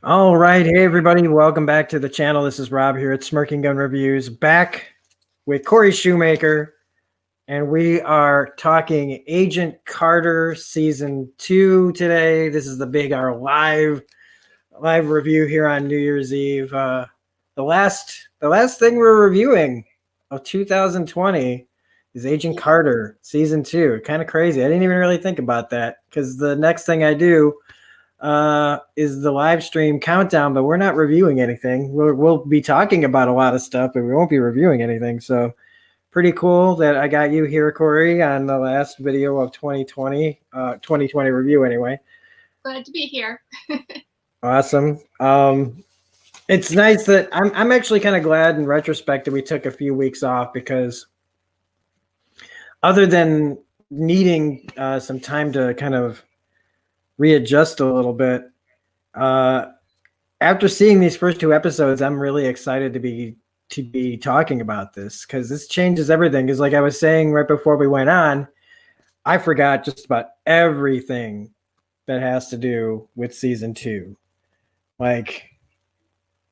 All right. Hey, everybody. Welcome back to the channel. This is Rob here at Smirking Gun Reviews, back with Corrie Shoemaker. And we are talking Agent Carter Season 2 today. This is our live review here on New Year's Eve. The last thing we're reviewing of 2020 is Agent Carter Season 2. Kind of crazy. I didn't even really think about that because the next thing I do is the live stream countdown, but we're not reviewing anything. We'll be talking about a lot of stuff, but we won't be reviewing anything. So pretty cool that I got you here, Corrie, on the last video of 2020 review anyway. Glad to be here. Awesome. It's nice that I'm actually kind of glad in retrospect that we took a few weeks off, because other than needing some time to kind of readjust a little bit, after seeing these first two episodes, I'm really excited to be talking about this, because this changes everything. Because like I was saying right before we went on, I forgot just about everything that has to do with season 2, like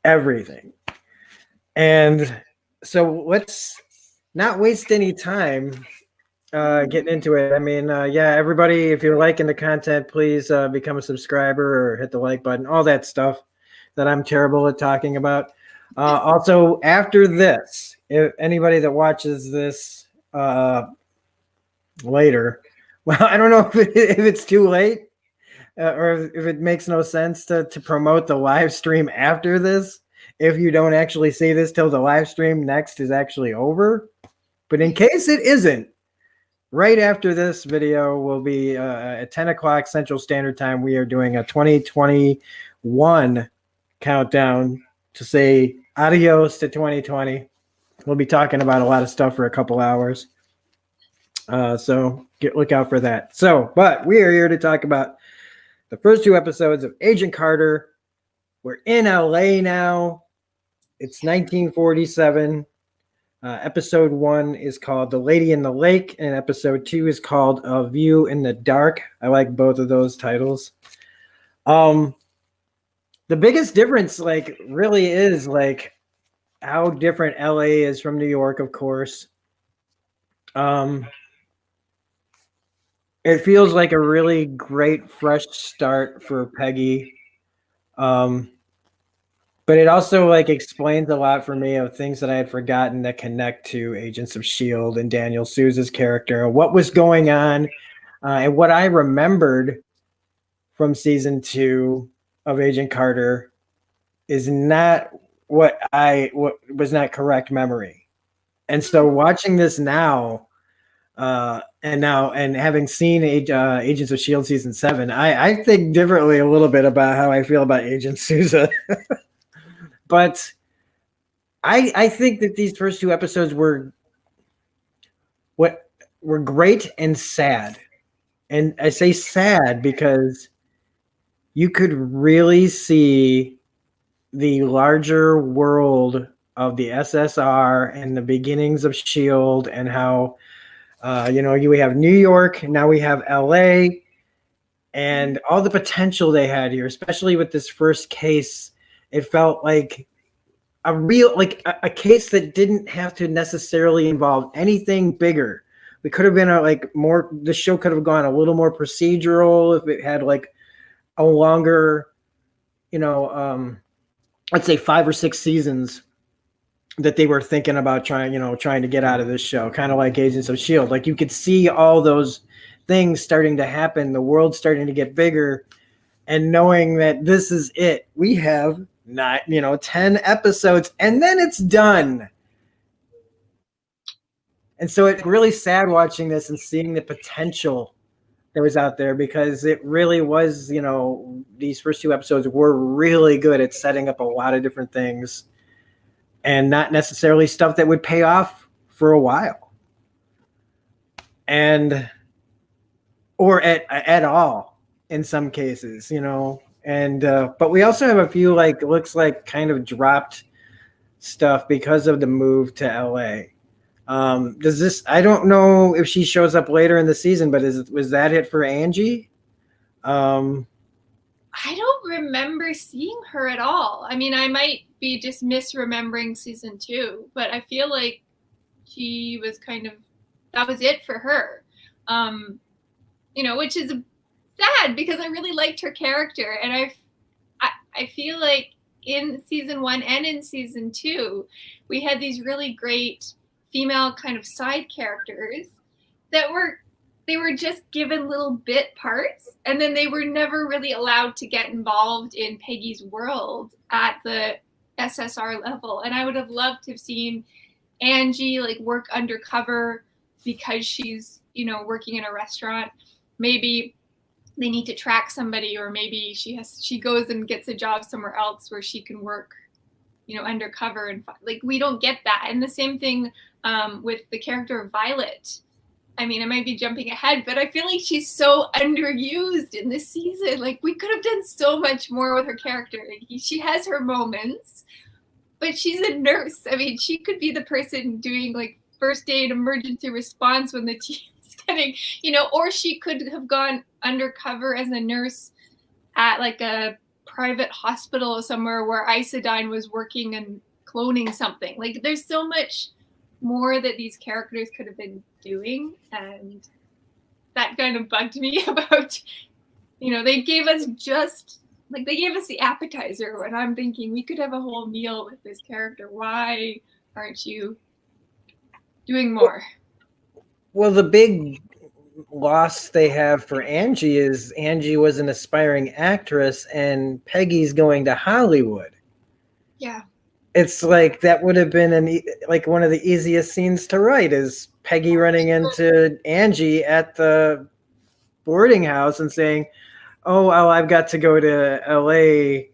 everything. And so let's not waste any time getting into it. I mean, yeah, everybody, if you're liking the content, please become a subscriber or hit the like button, all that stuff that I'm terrible at talking about. Also, after this, if anybody that watches this later, well, I don't know if it's too late or if it makes no sense to promote the live stream after this, if you don't actually see this till the live stream next is actually over. But in case it isn't, right after this video will be at 10 o'clock Central Standard Time. We are doing a 2021 countdown to say adios to 2020. We'll be talking about a lot of stuff for a couple hours. So look out for that. But we are here to talk about the first two episodes of Agent Carter. We're in LA now. It's 1947. Episode 1 is called The Lady in the Lake, and episode 2 is called A View in the Dark. I like both of those titles. The biggest difference, like, really is like how different LA is from New York, of course. It feels like a really great fresh start for Peggy. But it also like explains a lot for me of things that I had forgotten that connect to Agents of S.H.I.E.L.D. and Daniel Souza's character, what was going on, and what I remembered from season 2 of Agent Carter is not what was not correct memory. And so watching this now, and having seen Agents of S.H.I.E.L.D. season 7, I think differently a little bit about how I feel about Agent Souza. But I think that these first two episodes were great and sad. And I say sad because you could really see the larger world of the SSR and the beginnings of S.H.I.E.L.D. and how, we have New York, and now we have LA, and all the potential they had here, especially with this first case. It felt like a case that didn't have to necessarily involve anything bigger. We could have been the show could have gone a little more procedural if it had like a longer, let's say 5 or 6 seasons that they were thinking about trying to get out of this show, kind of like Agents of S.H.I.E.L.D. Like you could see all those things starting to happen, the world starting to get bigger, and knowing that this is it. We have 10 episodes and then it's done. And so it's really sad watching this and seeing the potential that was out there, because it really was, these first 2 episodes were really good at setting up a lot of different things and not necessarily stuff that would pay off for a while, or at all in some cases, And but we also have a few looks like kind of dropped stuff because of the move to LA. Does this? I don't know if she shows up later in the season, but was that it for Angie? I don't remember seeing her at all. I mean, I might be just misremembering season 2, but I feel like she was that was it for her. Which is sad because I really liked her character, and I feel like in season 1 and in season 2, we had these really great female kind of side characters that they were just given little bit parts, and then they were never really allowed to get involved in Peggy's world at the SSR level. And I would have loved to have seen Angie like work undercover because she's, working in a restaurant. Maybe they need to track somebody, or maybe she goes and gets a job somewhere else where she can work, undercover, and like we don't get that. And the same thing with the character of Violet. I mean, I might be jumping ahead, but I feel like she's so underused in this season. Like we could have done so much more with her character. She has her moments, but she's a nurse. I mean, she could be the person doing like first aid emergency response when the team is getting, or she could have gone undercover as a nurse at like a private hospital somewhere where Isodyne was working and cloning something. Like there's so much more that these characters could have been doing, and that kind of bugged me about, they gave us the appetizer, and I'm thinking we could have a whole meal with this character. Why aren't you doing more? Well, the big loss they have for Angie is Angie was an aspiring actress and Peggy's going to Hollywood. Yeah. It's like that would have been one of the easiest scenes to write is Peggy running into Angie at the boarding house and saying, "Oh, well, I've got to go to LA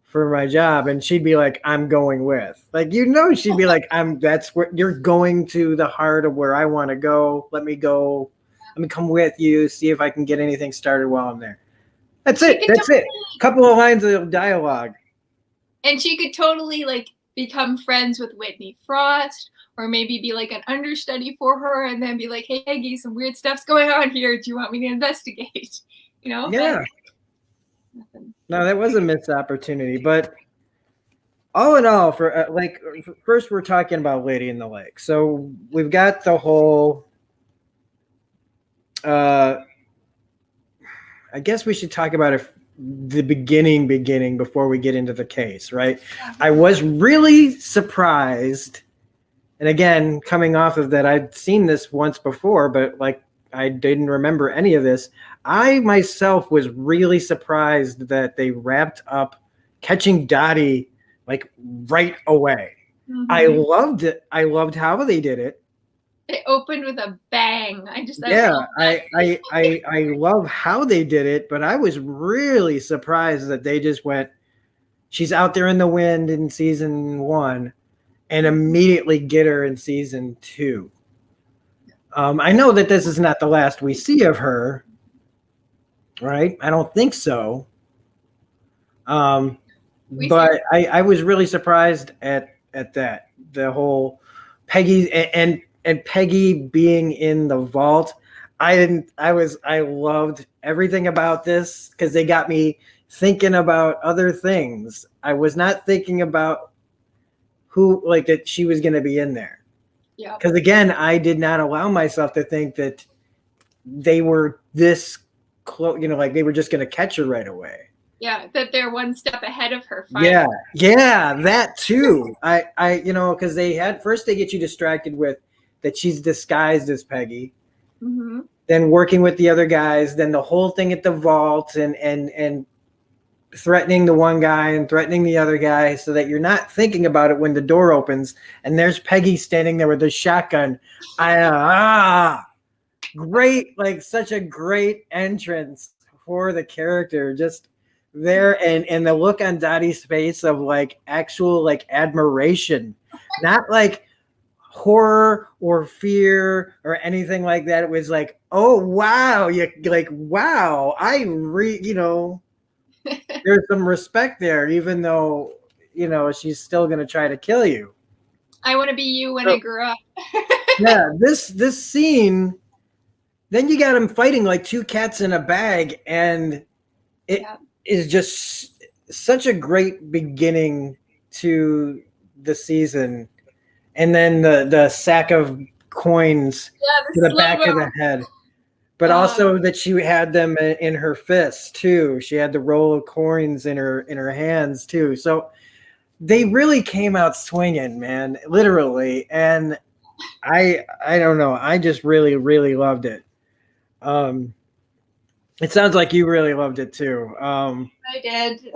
for my job," and she'd be like, "I'm going with." Like, she'd be like, that's where you're going, to the heart of where I want to go. Let me go. Let me come with you. See if I can get anything started while I'm there. That's it. That's it. A couple of lines of dialogue. And she could totally like become friends with Whitney Frost, or maybe be like an understudy for her, and then be like, "Hey, Peggy, some weird stuff's going on here. Do you want me to investigate?" Yeah. No, that was a missed opportunity. But all in all, first we're talking about Lady in the Lake. So we've got the whole. I guess we should talk about the beginning before we get into the case, right? I was really surprised, and again, coming off of that, I'd seen this once before, but like I didn't remember any of this. I myself was really surprised that they wrapped up catching Dottie like right away. Mm-hmm. I loved it. I loved how they did it. It opened with a bang. I love how they did it, but I was really surprised that they just went, she's out there in the wind in season 1 and immediately get her in season 2. I know that this is not the last we see of her, right? I don't think so. But I was really surprised at that. The whole Peggy and Peggy being in the vault. I loved everything about this because they got me thinking about other things. I was not thinking about that she was going to be in there. Yeah. Because again, I did not allow myself to think that they were this close, like they were just going to catch her right away. Yeah, that they're one step ahead of her. Finally. Yeah, that too. I because they get you distracted with that she's disguised as Peggy. Mm-hmm. Then working with the other guys, then the whole thing at the vault and threatening the one guy and threatening the other guy, so that you're not thinking about it when the door opens and there's Peggy standing there with a shotgun. Great, like such a great entrance for the character, just there, and the look on Dottie's face of like actual like admiration, not like horror or fear or anything like that. It was like, oh wow, wow, there's some respect there, even though she's still gonna try to kill you. I want to be you when I grew up. Yeah, this scene, then you got them fighting like two cats in a bag, and is just such a great beginning to the season. And then the sack of coins Yeah, to the the back of slow-mo. the head. But also that she had them in her fists too. She had the roll of coins in her hands too. So they really came out swinging, man, literally. And I don't know. I just really loved it. It sounds like you really loved it too. I did.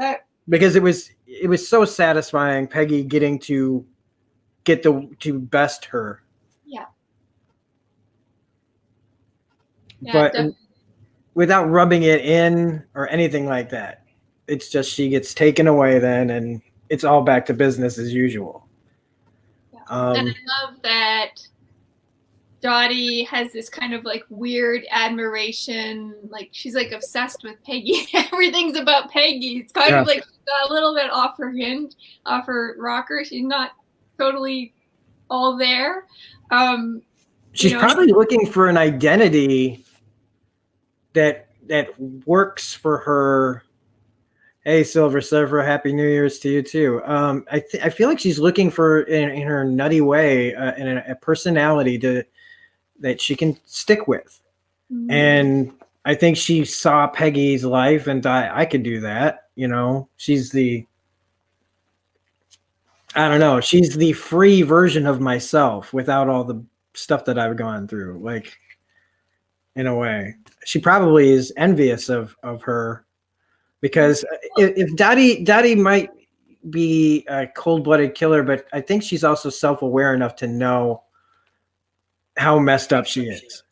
Because it was so satisfying, Peggy getting to to best her. Yeah. Yeah, But definitely. without rubbing it in or anything like that. It's just she gets taken away then, and it's all back to business as usual. Yeah. And I love that Dottie has this kind of like weird admiration, like she's like obsessed with Peggy. Everything's about Peggy. It's kind of like she's got a little bit off her hinge, off her rocker. She's not totally all there. She's probably looking for an identity that works for her. Hey, Silver Surfer, Happy New Year's to you too. I feel like she's looking for in her nutty way in a personality that she can stick with. Mm-hmm. And I think she saw Peggy's life and thought, I could do that. You know, she's the free version of myself without all the stuff that I've gone through. Like, in a way, she probably is envious of her, because if Dottie might be a cold-blooded killer, but I think she's also self-aware enough to know how messed up she is.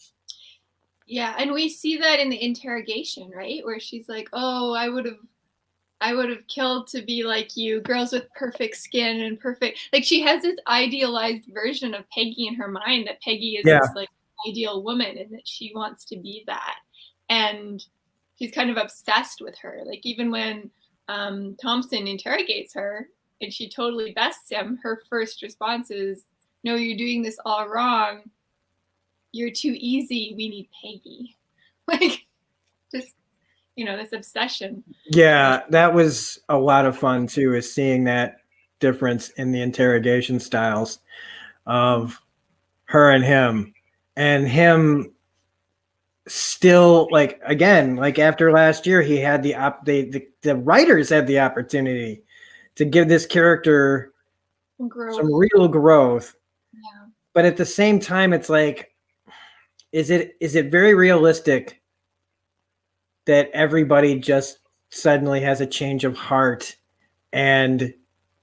Yeah, and we see that in the interrogation, right? Where she's like, "Oh, I would have killed to be like you, girls with perfect skin and perfect." Like she has this idealized version of Peggy in her mind, that Peggy is this like ideal woman and that she wants to be that. And she's kind of obsessed with her. Like even when Thompson interrogates her and she totally bests him, her first response is, "No, you're doing this all wrong. You're too easy. We need Peggy." Like, just, you know, this obsession. Yeah, that was a lot of fun too, is seeing that difference in the interrogation styles of her and him still, like, again, like after last year, he had the writers had the opportunity to give this character some real growth. Yeah. But at the same time, it's like, is it very realistic that everybody just suddenly has a change of heart and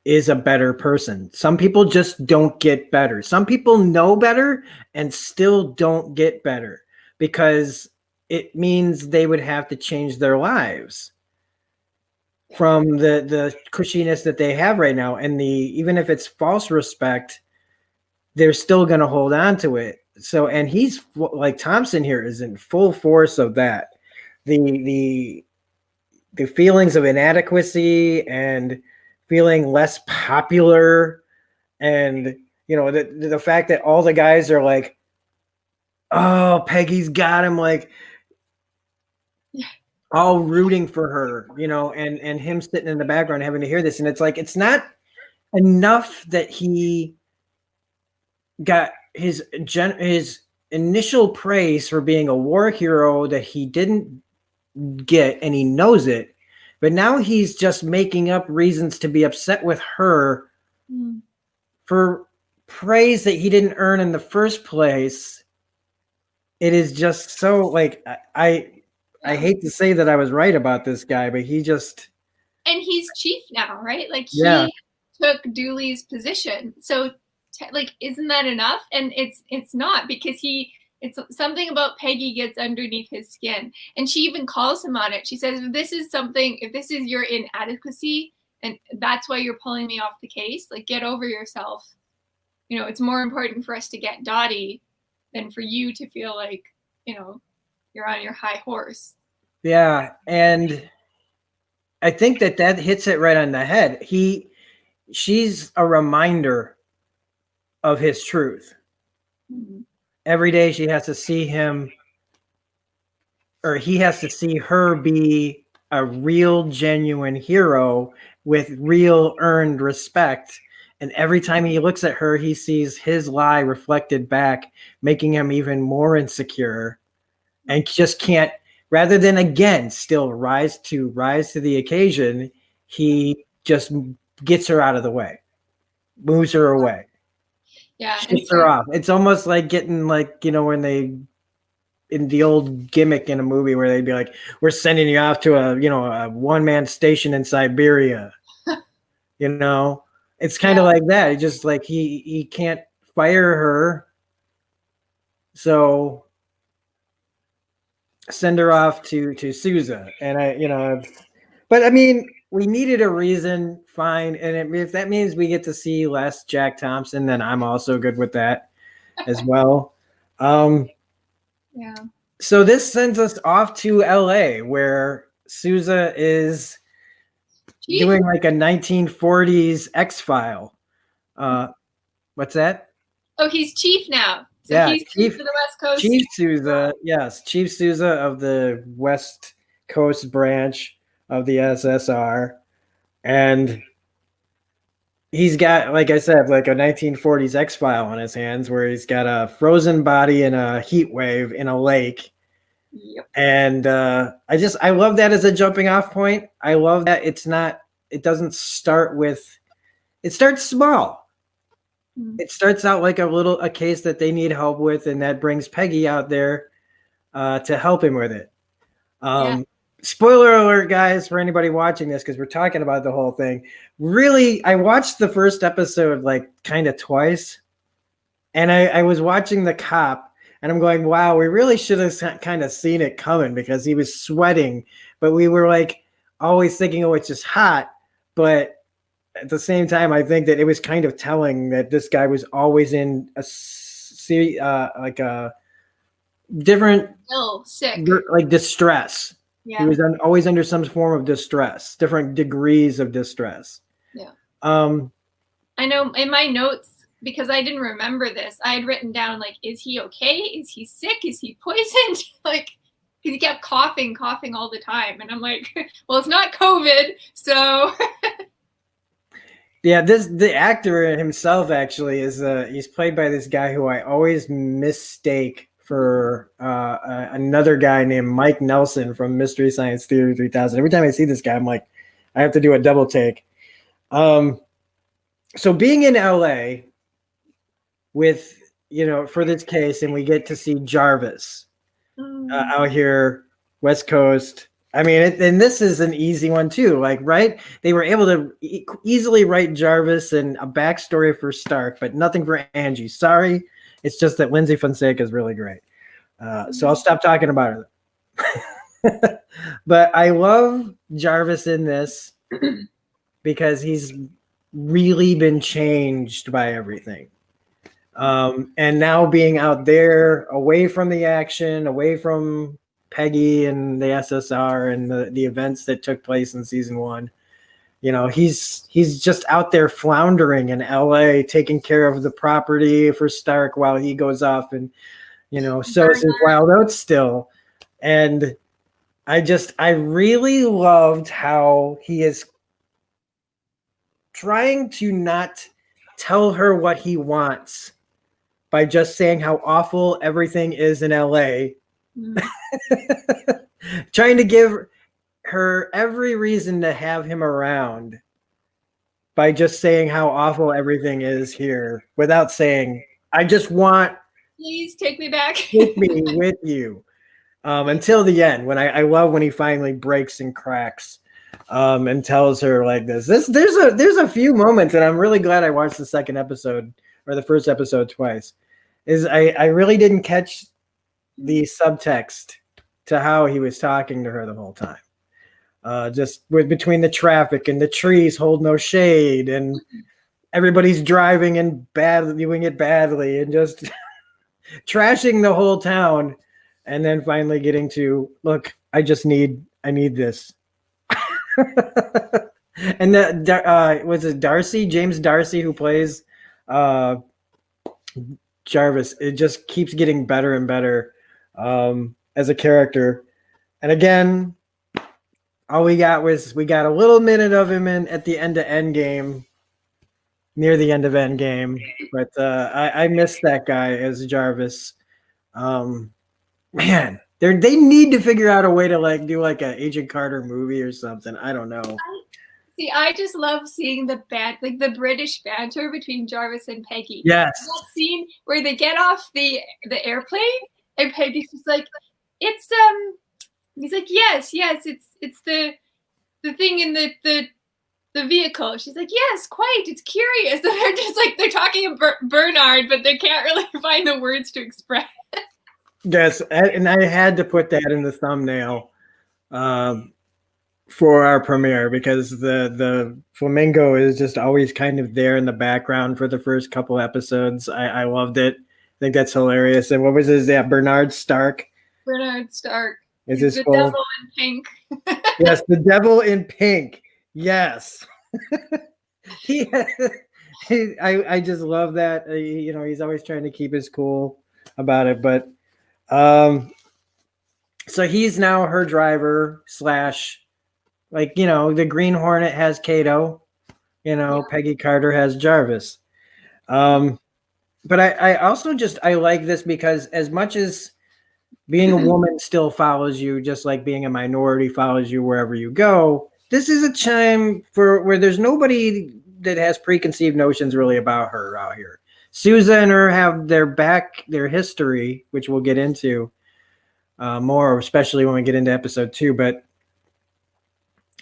is a better person? Some people just don't get better. Some people know better and still don't get better, because it means they would have to change their lives from the cushiness that they have right now. And even if it's false respect, they're still going to hold on to it. So, and he's like, Thompson here is in full force of that. The feelings of inadequacy and feeling less popular, and you know, the fact that all the guys are like, "Oh, Peggy's got him," like, all rooting for her, you know, and him sitting in the background having to hear this. And it's like, it's not enough that he got his initial praise for being a war hero that he didn't get, and he knows it, but now he's just making up reasons to be upset with her for praise that he didn't earn in the first place. It is just so, like, I hate to say that I was right about this guy, but he just, and he's chief now, right? Like he took Dooley's position. So like, isn't that enough? And it's not, because it's something about Peggy gets underneath his skin. And she even calls him on it. She says, if this is your inadequacy and that's why you're pulling me off the case, like, get over yourself. You know, it's more important for us to get Dottie than for you to feel like, you know, you're on your high horse. Yeah. And I think that hits it right on the head. She's a reminder of his truth. Mm-hmm. Every day she has to see him, or he has to see her be a real genuine hero with real earned respect. And every time he looks at her, he sees his lie reflected back, making him even more insecure and just can't, rather than again still rise to the occasion, he just gets her out of the way, moves her away, shifts her off. It's almost like getting, like, you know, when they, in the old gimmick in a movie where they'd be like, we're sending you off to a one-man station in Siberia. You know, it's kind of like that. It's just like he can't fire her, so send her off to Sousa. And but I mean, we needed a reason, fine. And if that means we get to see less Jack Thompson, then I'm also good with that as well. Yeah. So this sends us off to LA, where Sousa is doing like a 1940s X-File. What's that? Oh, he's chief now. So yeah, he's chief for the West Coast. Chief Sousa, yes, Chief Sousa of the West Coast branch of the SSR, and he's got, like I said, like a 1940s X-File on his hands, where he's got a frozen body in a heat wave in a lake. Yep. And I love that as a jumping off point. I love that it doesn't start with, it starts small. It starts out like a case that they need help with, and that brings Peggy out there to help him with it. Spoiler alert, guys, for anybody watching this, because we're talking about the whole thing. Really, I watched the first episode like kind of twice, and I was watching the cop, and I'm going, wow, we really should have kind of seen it coming, because he was sweating, but we were like always thinking, oh, it's just hot. But at the same time, I think that it was kind of telling that this guy was always in like a different, sick, like distress. Yeah. He was always under some form of distress, different degrees of distress. Yeah. I know in my notes, because I didn't remember this, I had written down, like, is he okay? Is he sick? Is he poisoned? Like, because he kept coughing all the time. And I'm like, well, it's not COVID, so... Yeah, the actor himself actually is he's played by this guy who I always mistake for another guy named Mike Nelson from Mystery Science Theater 3000. Every time I see this guy, I'm like, I have to do a double take. So being in LA with, for this case, and we get to see Jarvis out here, West Coast. I mean, and this is an easy one too. Like, right? They were able to easily write Jarvis and a backstory for Stark, but nothing for Angie. Sorry, it's just that Lindsay Fonseca is really great. So I'll stop talking about her. But I love Jarvis in this because he's really been changed by everything. And now being out there, away from the action, away from Peggy and the SSR and the events that took place in season 1, he's just out there floundering in LA, taking care of the property for Stark while he goes off and sows his wild oats still. And I really loved how he is trying to not tell her what he wants by just saying how awful everything is in LA. Trying to give her every reason to have him around by just saying how awful everything is here, without saying, I just want, please take me back. Take me with you. Until the end, when I love when he finally breaks and cracks and tells her like this. There's a few moments, and I'm really glad I watched the second episode or the first episode twice. I really didn't catch the subtext to how he was talking to her the whole time. Just between the traffic and the trees hold no shade, and everybody's driving and doing it badly, and just trashing the whole town, and then finally getting to, look, I need this. And that was it James Darcy, who plays Jarvis. It just keeps getting better and better as a character. And again, all we got a little minute of him at the end of Endgame, near the end of Endgame. But I miss that guy as Jarvis. Man, they need to figure out a way to like do like an Agent Carter movie or something. I don't know. See, I just love seeing the British banter between Jarvis and Peggy. Yes. That scene where they get off the airplane and Peggy's just like, it's he's like, yes, it's the thing in the vehicle. She's like, yes, quite, it's curious. And they're just like, they're talking about Bernard, but they can't really find the words to express. Yes, and I had to put that in the thumbnail for our premiere because the flamingo is just always kind of there in the background for the first couple episodes. I loved it. I think that's hilarious. And what was his? Yeah, Bernard Stark. Bernard Stark. Is He's this the devil in pink? Yes, the devil in pink. Yes. I just love that. You know, he's always trying to keep his cool about it, but so he's now her driver / like, you know, the Green Hornet has Kato, you know, yeah. Peggy Carter has Jarvis. But I also I like this because as much as being a woman still follows you, just like being a minority follows you wherever you go, this is a time where there's nobody that has preconceived notions really about her out here. Sousa and her have their history, which we'll get into more, especially when we get into episode 2. But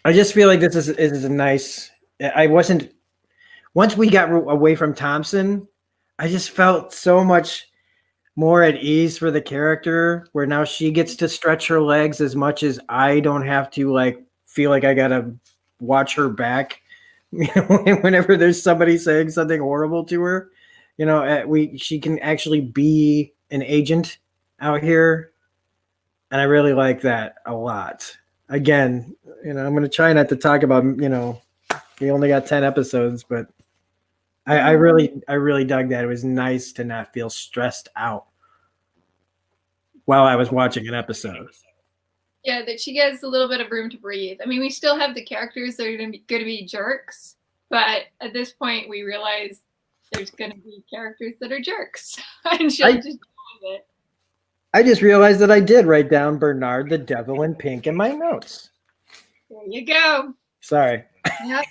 I just feel like this is a nice. Once we got away from Thompson, I just felt so much more at ease for the character, where now she gets to stretch her legs as much as I don't have to like feel like I gotta watch her back. You know, whenever there's somebody saying something horrible to her. You know, she can actually be an agent out here, and I really like that a lot. Again, you know, I'm going to try not to talk about, you know, we only got 10 episodes, but I really dug that. It was nice to not feel stressed out while I was watching an episode. Yeah, that she gets a little bit of room to breathe. I mean, we still have the characters that are going to be jerks, but at this point, we realize there's going to be characters that are jerks, and she'll just deal with it. I just realized that I did write down Bernard the Devil in pink in my notes. There you go. Sorry. Yep.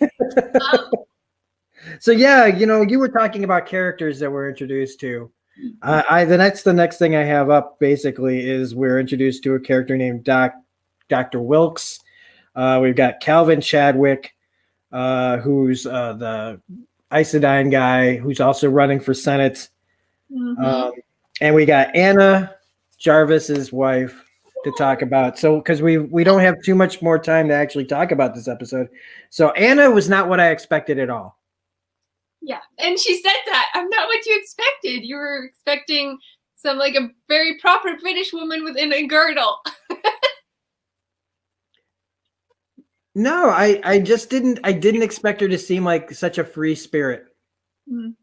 So yeah, you know, you were talking about characters that we're introduced to. The next thing I have up basically is we're introduced to a character named Dr. Wilkes. We've got Calvin Chadwick, who's the Isodyne guy, who's also running for Senate. Mm-hmm. And we got Anna, Jarvis's wife, to talk about. So because we don't have too much more time to actually talk about this episode. So Anna was not what I expected at all. Yeah, and she said that. I'm not what you expected. You were expecting some like a very proper British woman within a girdle. No, I just didn't. I didn't expect her to seem like such a free spirit. Mm.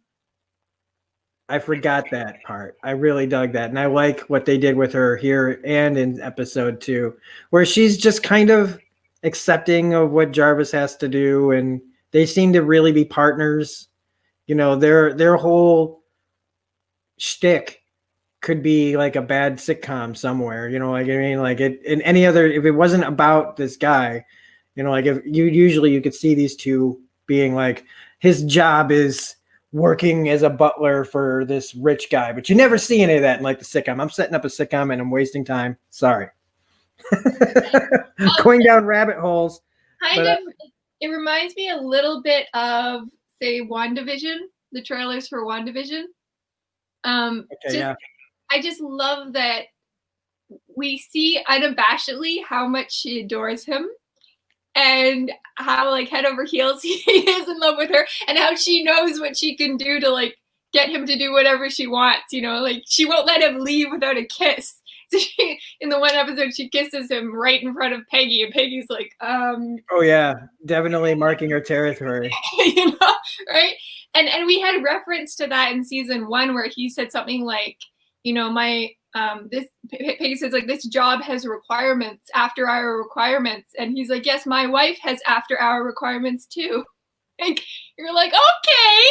I forgot that part. I really dug that, and I like what they did with her here and in episode 2, where she's just kind of accepting of what Jarvis has to do, and they seem to really be partners. You know, their whole shtick could be like a bad sitcom somewhere. You know, like I mean, like it in any other. If it wasn't about this guy. You know, like if you could see these two being like, his job is working as a butler for this rich guy, but you never see any of that in like the sitcom. I'm setting up a sitcom and I'm wasting time. Sorry. Going down rabbit holes. It reminds me a little bit of, say, WandaVision, the trailers for WandaVision. I just love that we see unabashedly how much she adores him. And how like head over heels he is in love with her, and how she knows what she can do to like get him to do whatever she wants. You know, like she won't let him leave without a kiss. So in the one episode, she kisses him right in front of Peggy, and Peggy's like, Oh yeah, definitely marking her territory. You know, right? And we had reference to that in season 1 where he said something like, you know, my Peggy says, like, this job has requirements, after hour requirements. And he's like, yes, my wife has after hour requirements too. And you're like, okay,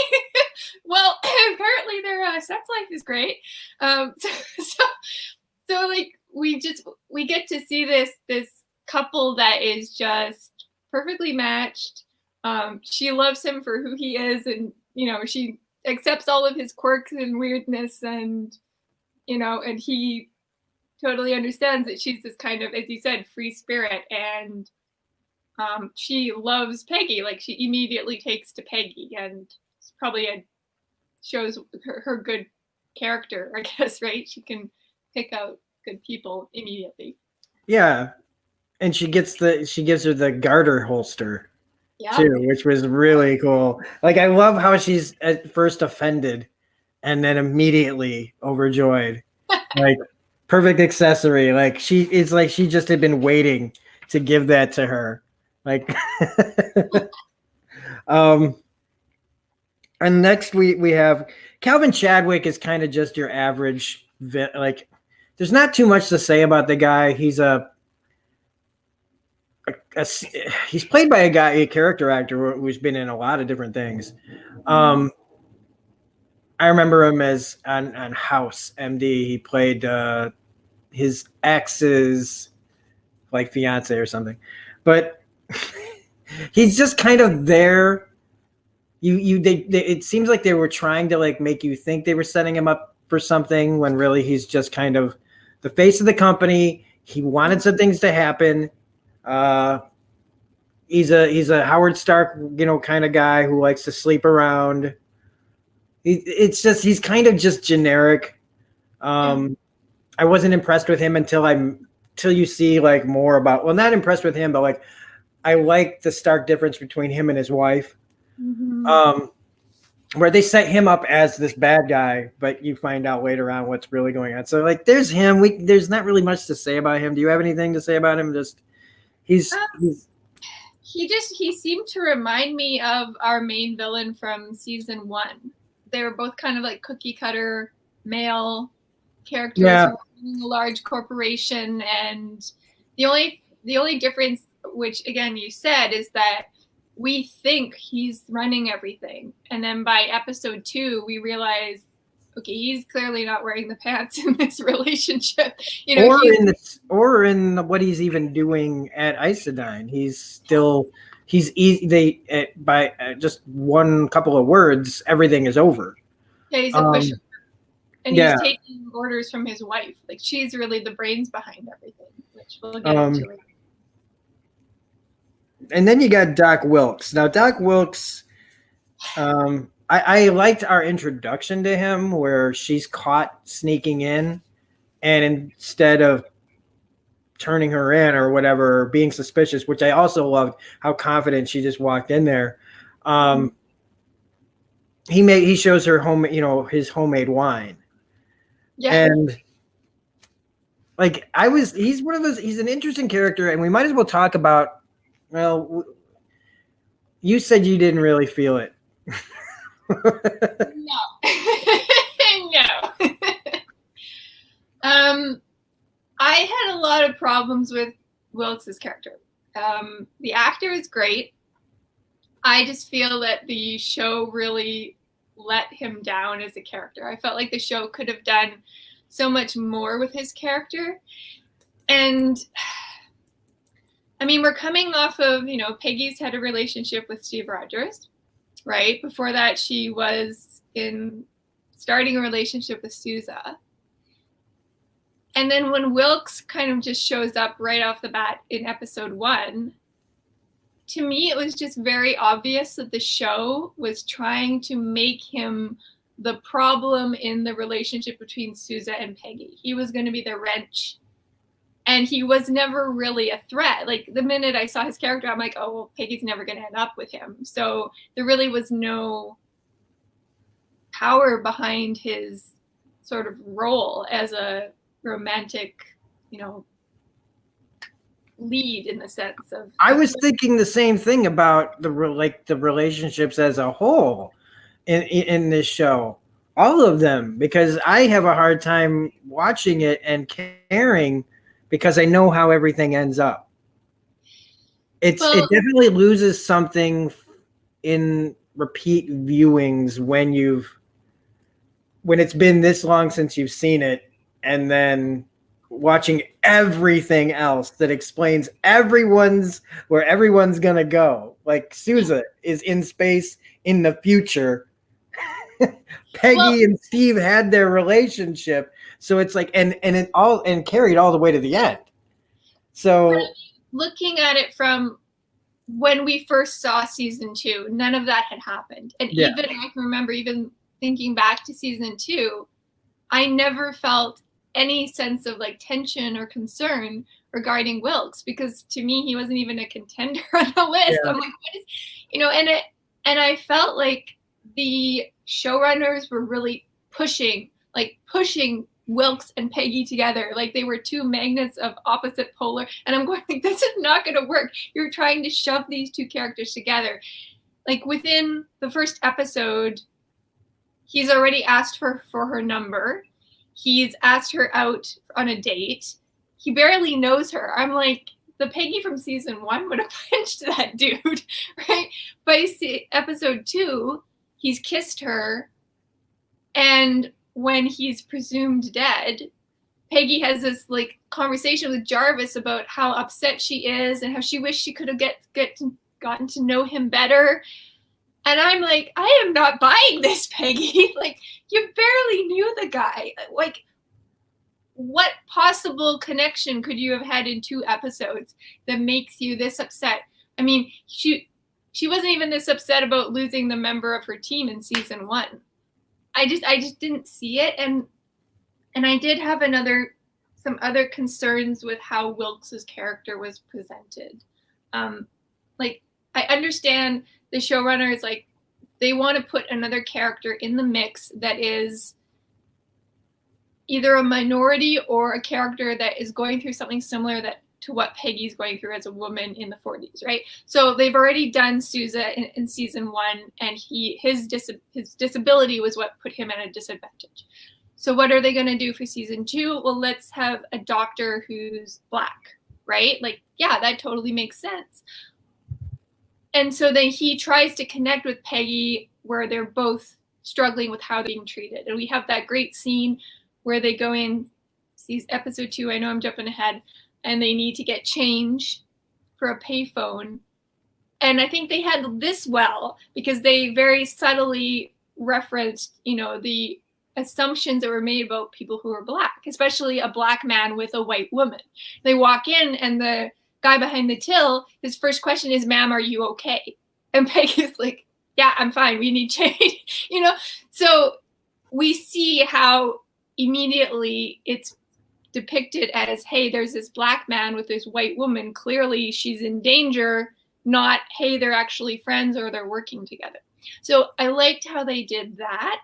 well, apparently their sex life is great. So like, we get to see this couple that is just perfectly matched. She loves him for who he is, and, you know, she accepts all of his quirks and weirdness, and, you know, and he totally understands that she's this kind of, as you said, free spirit, and she loves Peggy. Like, she immediately takes to Peggy, and it's probably shows her good character, I guess, right? She can pick out good people immediately. Yeah, and she gives her the garter holster, too, which was really cool. Like, I love how she's at first offended and then immediately overjoyed. Like, perfect accessory. Like, she just had been waiting to give that to her. Like, and next we have Calvin Chadwick is kind of just your average, like, there's not too much to say about the guy. He's he's played by a character actor who's been in a lot of different things. I remember him as on House MD. He played his ex's, like, fiance or something, but he's just kind of there. It seems like they were trying to, like, make you think they were setting him up for something, when really he's just kind of the face of the company. He wanted some things to happen. He's a Howard Stark, you know, kind of guy who likes to sleep around. He's kind of just generic. I wasn't impressed with him until you see, like, more about, well, not impressed with him, but, like, I like the stark difference between him and his wife. Mm-hmm. Where they set him up as this bad guy, but you find out later on what's really going on. So, like, there's him. There's not really much to say about him. Do you have anything to say about him? He seemed to remind me of our main villain from season 1. They were both kind of like cookie cutter male characters, in a large corporation, and the only difference, which again you said, is that we think he's running everything, and then by episode 2 we realize, okay, he's clearly not wearing the pants in this relajust in what he's even doing at Isodyne. By just one couple of words, everything is over. Yeah, he's a pusher. And he's taking orders from his wife. Like, she's really the brains behind everything, which we'll get into later. And then you got Doc Wilkes. Now, Doc Wilkes, I liked our introduction to him, where she's caught sneaking in, and instead of turning her in or whatever, or being suspicious, which I also loved how confident she just walked in there. He shows her his homemade wine. Yeah. And, like, he's an interesting character, and we might as well talk about, well, you said you didn't really feel it. No. No. I had a lot of problems with Wilkes' character. The actor is great. I just feel that the show really let him down as a character. I felt like the show could have done so much more with his character. And I mean, we're coming off of, Peggy's had a relationship with Steve Rogers, right? Before that, she was starting a relationship with Sousa. And then when Wilkes kind of just shows up right off the bat in episode 1, to me, it was just very obvious that the show was trying to make him the problem in the relationship between Sousa and Peggy. He was going to be the wrench, and he was never really a threat. Like, the minute I saw his character, I'm like, oh, well, Peggy's never going to end up with him. So there really was no power behind his sort of role as a romantic, lead, in the sense of. I was thinking the same thing about the relationships as a whole in this show. All of them, because I have a hard time watching it and caring because I know how everything ends up. It Well, definitely loses something in repeat viewings when it's been this long since you've seen it, and then watching everything else that explains where everyone's gonna go. Like Sousa is in space in the future. well, Peggy and Steve had their relationship, so it's like, and it all and carried all the way to the end. So looking at it from when we first saw season 2, none of that had happened. And yeah, even I can remember even thinking back to season 2, I never felt any sense of like tension or concern regarding Wilkes, because to me he wasn't even a contender on the list. yeah, I'm like, what is, and I felt like the showrunners were really pushing Wilkes and Peggy together. Like they were two magnets of opposite polar. And I'm going like, this is not going to work. You're trying to shove these two characters together. Like within the first episode, he's already asked her for her number. He's asked her out on a date. He barely knows her. I'm like, the Peggy from season 1 would have pinched that dude, right? By episode 2, he's kissed her. And when he's presumed dead, Peggy has this like conversation with Jarvis about how upset she is and how she wished she could have gotten to know him better. And I'm like, I am not buying this, Peggy. Like, you barely knew the guy. Like, what possible connection could you have had in 2 episodes that makes you this upset? I mean, she wasn't even this upset about losing the member of her team in season 1. I just didn't see it, and I did have some other concerns with how Wilkes's character was presented. Like, I understand the showrunners, like, they want to put another character in the mix that is either a minority or a character that is going through something similar to what Peggy's going through as a woman in the 40s, right? So they've already done Sousa in season 1, and his disability was what put him at a disadvantage. So what are they going to do for season 2? Well, let's have a doctor who's Black, right? Like, yeah, that totally makes sense. And so then he tries to connect with Peggy where they're both struggling with how they're being treated. And we have that great scene where they go in, episode 2, I know I'm jumping ahead, and they need to get change for a payphone. And I think they handled this well because they very subtly referenced, the assumptions that were made about people who are Black, especially a Black man with a white woman. They walk in and the guy behind the till, his first question is, "Ma'am, are you okay?" And Peggy's like, "Yeah, I'm fine. We need change." So we see how immediately it's depicted as, hey, there's this Black man with this white woman. Clearly she's in danger, not, hey, they're actually friends or they're working together. So I liked how they did that.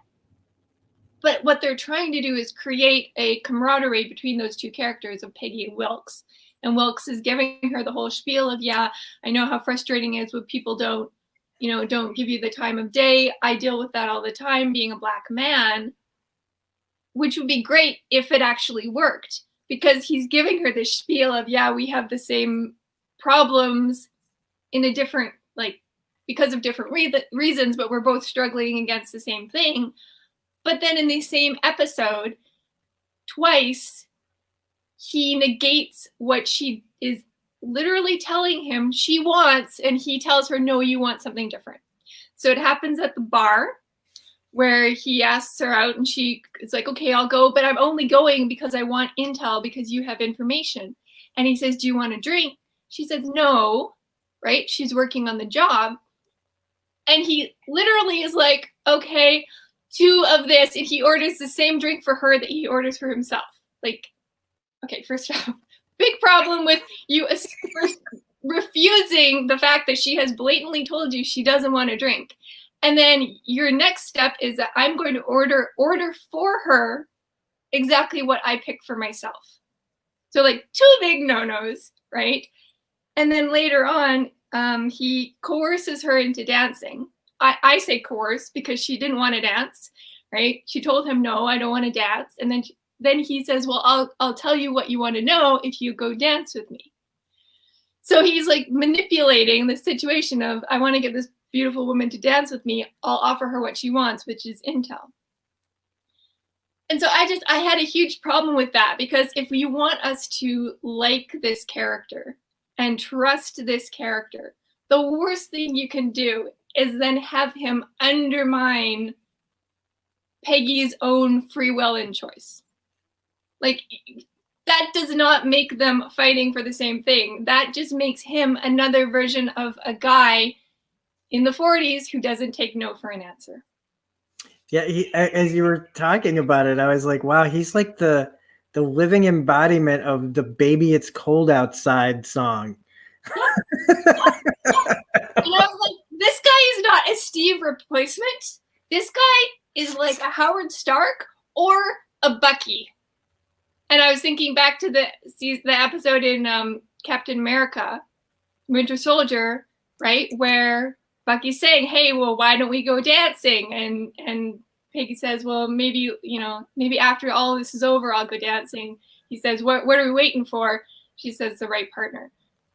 But what they're trying to do is create a camaraderie between those two characters of Peggy and Wilkes. And Wilkes is giving her the whole spiel of, yeah, I know how frustrating it is when people don't give you the time of day. I deal with that all the time being a Black man, which would be great if it actually worked, because he's giving her this spiel of, yeah, we have the same problems in a different, like, because of different reasons, but we're both struggling against the same thing. But then in the same episode, twice, he negates what she is literally telling him she wants, and he tells her, no, you want something different. So it happens at the bar where he asks her out, and she is like, okay, I'll go, but I'm only going because I want intel, because you have information. And he says, do you want a drink? She says, no, right? She's working on the job. And he literally is like, okay, 2 of this, and he orders the same drink for her that he orders for himself. Like, okay, first off, big problem with you refusing the fact that she has blatantly told you she doesn't want a drink. And then your next step is that I'm going to order for her exactly what I picked for myself. So like 2 big no-nos, right? And then later on, he coerces her into dancing. I say coerce because she didn't want to dance, right? She told him, no, I don't want to dance. And then he says, well, I'll tell you what you want to know if you go dance with me. So he's like manipulating the situation of, I want to get this beautiful woman to dance with me. I'll offer her what she wants, which is intel. And so I had a huge problem with that, because if you want us to like this character and trust this character, the worst thing you can do is then have him undermine Peggy's own free will and choice. Like, that does not make them fighting for the same thing. That just makes him another version of a guy in the 40s who doesn't take no for an answer. Yeah, as you were talking about it, I was like, wow, he's like the living embodiment of the "Baby It's Cold Outside" song. And I was like, this guy is not a Steve replacement. This guy is like a Howard Stark or a Bucky. And I was thinking back to the episode in Captain America, Winter Soldier, right, where Bucky's saying, hey, well, why don't we go dancing? And Peggy says, well, maybe after all this is over, I'll go dancing. He says, what are we waiting for? She says, the right partner.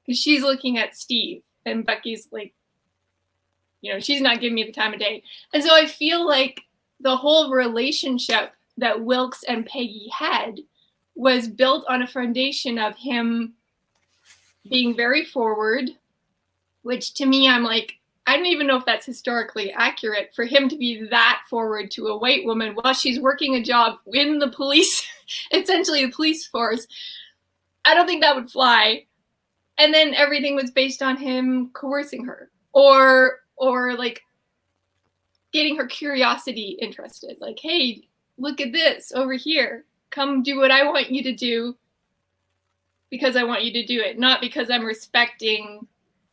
Because she's looking at Steve, and Bucky's like, she's not giving me the time of day. And so I feel like the whole relationship that Wilkes and Peggy had was built on a foundation of him being very forward, which to me, I'm like, I don't even know if that's historically accurate for him to be that forward to a white woman while she's working a job in the police, essentially the police force. I don't think that would fly. And then everything was based on him coercing her or like getting her curiosity interested. Like, hey, look at this over here. Come do what I want you to do because I want you to do it, not because I'm respecting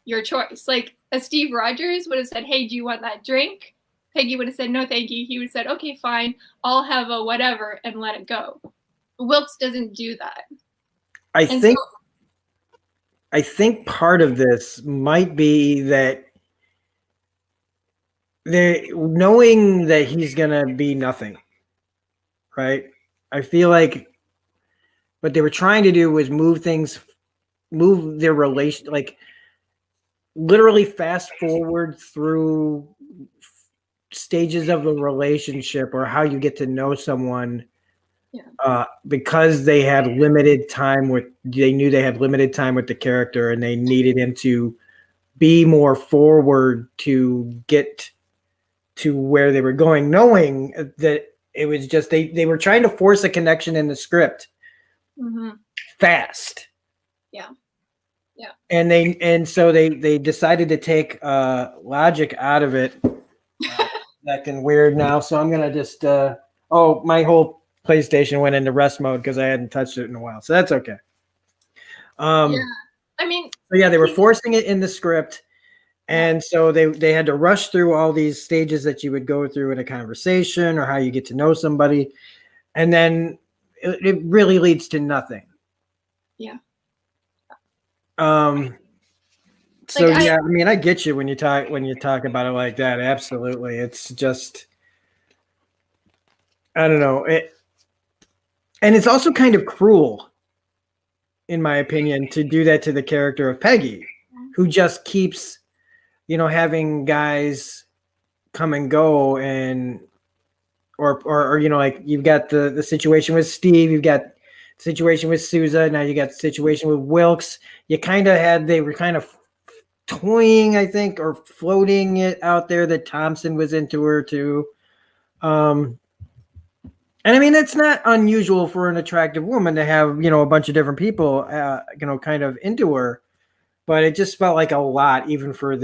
your choice. Like a Steve Rogers would have said, hey, do you want that drink? Peggy would have said, no, thank you. He would have said, okay, fine. I'll have a whatever and let it go. Wilkes doesn't do that. I think part of this might be that knowing that he's going to be nothing, right? I feel like what they were trying to do was move their relation, like literally fast forward through stages of a relationship or how you get to know someone. Yeah. Because they had limited time they knew they had limited time with the character, and they needed him to be more forward to get to where they were going, knowing that it was just they were trying to force a connection in the script fast. Yeah. And so they decided to take logic out of it. Acting weird now, so I'm gonna just my whole PlayStation went into rest mode because I hadn't touched it in a while, so that's okay. They were forcing it in the script, and so they had to rush through all these stages that you would go through in a conversation or how you get to know somebody, and then it really leads to nothing. Yeah. So I get you when you talk about it like that. Absolutely. It's just, I don't know. And it's also kind of cruel, in my opinion, to do that to the character of Peggy, who just keeps, having guys come and go, and or like you've got the situation with Steve, you've got the situation with Sousa, now you got the situation with Wilkes. They were kind of toying, I think, or floating it out there that Thompson was into her too. And I mean, it's not unusual for an attractive woman to have, a bunch of different people, kind of into her, but it just felt like a lot, even for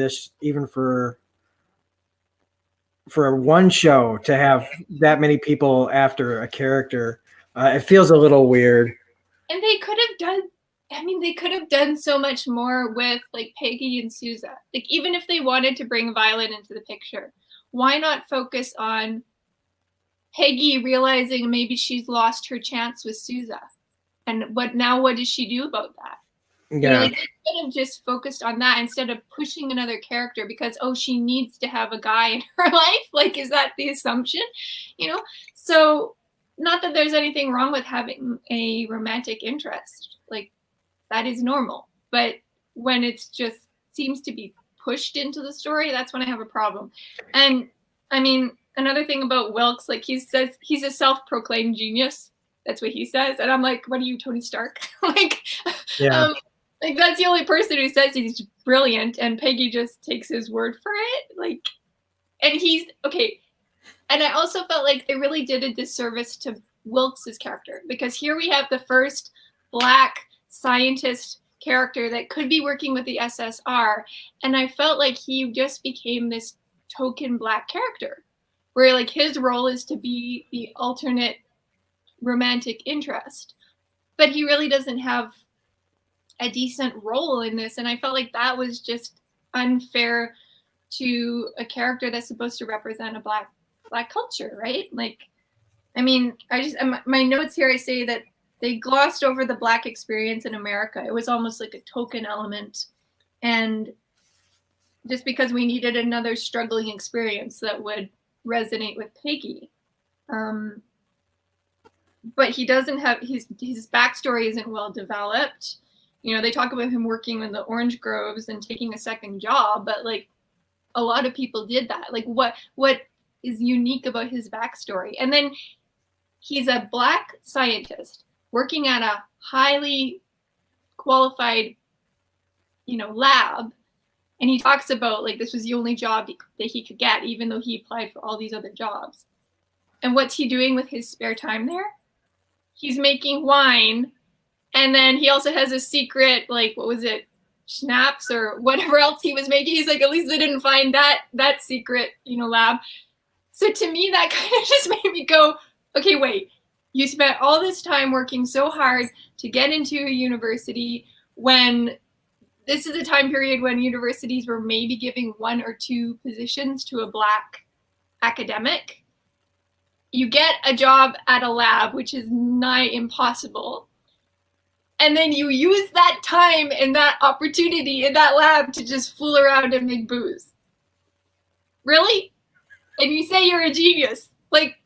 one show to have that many people after a character. It feels a little weird. And they could have done so much more with like Peggy and Sousa. Like, even if they wanted to bring Violet into the picture, why not focus on Peggy realizing maybe she's lost her chance with Sousa? And what does she do about that? You know, like they could have just focused on that instead of pushing another character because, oh, she needs to have a guy in her life. Like, is that the assumption? You know? So, not that there's anything wrong with having a romantic interest. Like, that is normal. But when it's just seems to be pushed into the story, that's when I have a problem. And I mean, another thing about Wilkes, like he says he's a self-proclaimed genius. That's what he says. And I'm like, what are you, Tony Stark? Like, like that's the only person who says he's brilliant, and Peggy just takes his word for it. Like, and he's okay. And I also felt like it really did a disservice to Wilkes's character, because here we have the first Black scientist character that could be working with the SSR, and I felt like he just became this token Black character, where like his role is to be the alternate romantic interest, but he really doesn't have a decent role in this, and I felt like that was just unfair to a character that's supposed to represent a black culture, right? Like, I mean, my notes here, I say that they glossed over the Black experience in America. It was almost like a token element, and just because we needed another struggling experience that would resonate with Peggy. But he doesn't have, his backstory isn't well developed. You know, they talk about him working in the orange groves and taking a second job, but like a lot of people did that. Like what is unique about his backstory? And then he's a Black scientist working at a highly qualified, you know, lab. And he talks about like this was the only job that he could get, even though he applied for all these other jobs. And what's he doing with his spare time there? He's making wine. And then he also has a secret, like, what was it? Schnapps or whatever else he was making. He's like, at least they didn't find that secret, you know, lab. So to me, that kind of just made me go, okay, wait, you spent all this time working so hard to get into a university when this is a time period when universities were maybe giving 1 or 2 positions to a Black academic. You get a job at a lab, which is nigh impossible. And then you use that time and that opportunity in that lab to just fool around and make booze. Really? And you say you're a genius. Like,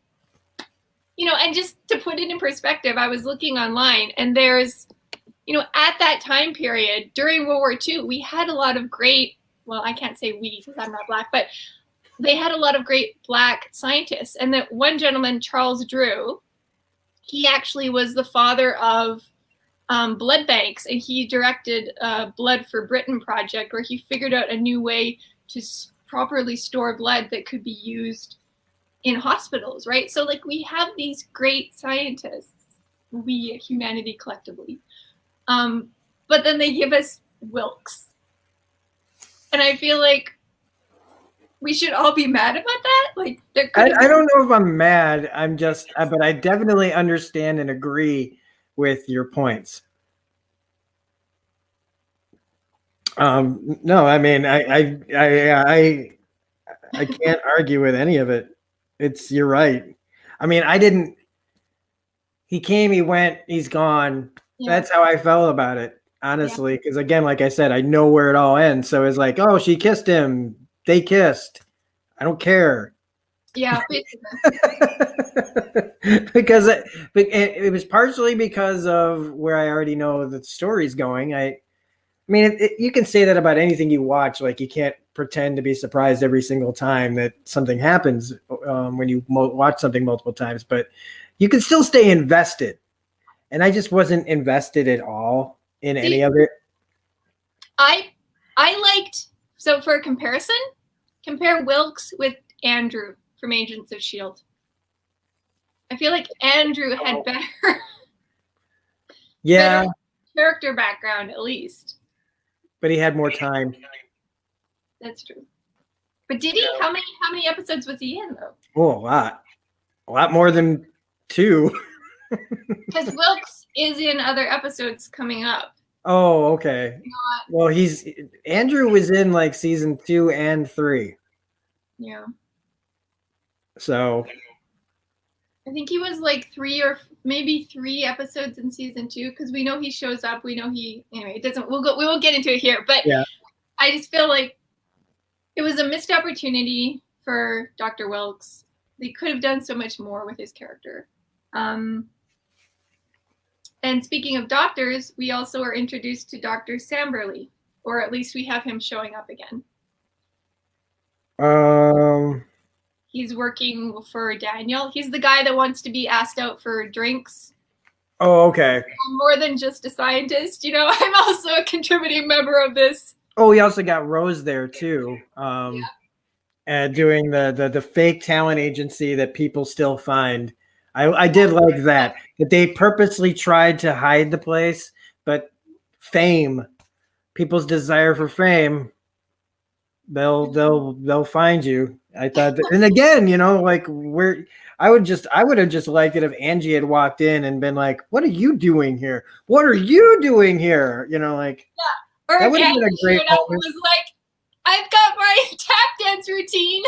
you know, and just to put it in perspective, I was looking online, and there's, you know, at that time period, during World War II, we had a lot of great, well, I can't say we because I'm not Black, but they had a lot of great Black scientists. And that one gentleman, Charles Drew, he actually was the father of blood banks, and he directed Blood for Britain project, where he figured out a new way to properly store blood that could be used in hospitals, right? So like we have these great scientists, we humanity collectively, but then they give us Wilkes, and I feel like we should all be mad about that. Like I don't know if I'm mad. I'm just, but I definitely understand and agree with your points. No, I mean, I can't argue with any of it. You're right. I mean, he came, he went, he's gone. Yeah. That's how I felt about it, honestly. Because again, like I said, I know where it all ends. So it's like, oh, she kissed him. They kissed. I don't care. Yeah. Because it was partially because of where I already know the story's going. I mean, you can say that about anything you watch. Like, you can't pretend to be surprised every single time that something happens when you watch something multiple times, but you can still stay invested. And I just wasn't invested at all in any of it. I liked, so for a comparison, compare Wilkes with Andrew from Agents of S.H.I.E.L.D. I feel like Andrew had better character background, at least. But he had more time. That's true. But did he? How many episodes was he in, though? Oh, a lot more than 2. Because Wilkes is in other episodes coming up. Oh, okay. Well, Andrew was in like season 2 and 3. Yeah. So I think he was like 3 or maybe 3 episodes in season 2, because we know he shows up. We know anyway, it doesn't, we won't get into it here, but yeah. I just feel like it was a missed opportunity for Dr. Wilkes. They could have done so much more with his character. And speaking of doctors, we also are introduced to Dr. Samberly, or at least we have him showing up again. He's working for Daniel. He's the guy that wants to be asked out for drinks. Oh, okay. I'm more than just a scientist, you know. I'm also a contributing member of this. Oh, we also got Rose there too. Doing the fake talent agency that people still find. I did like that they purposely tried to hide the place, but fame, people's desire for fame, they'll find you. I thought that, and again, you know, like I would have just liked it if Angie had walked in and been like, "What are you doing here? What are you doing here?" You know, like yeah. Or that would have been a great moment. Was like, "I've got my tap dance routine."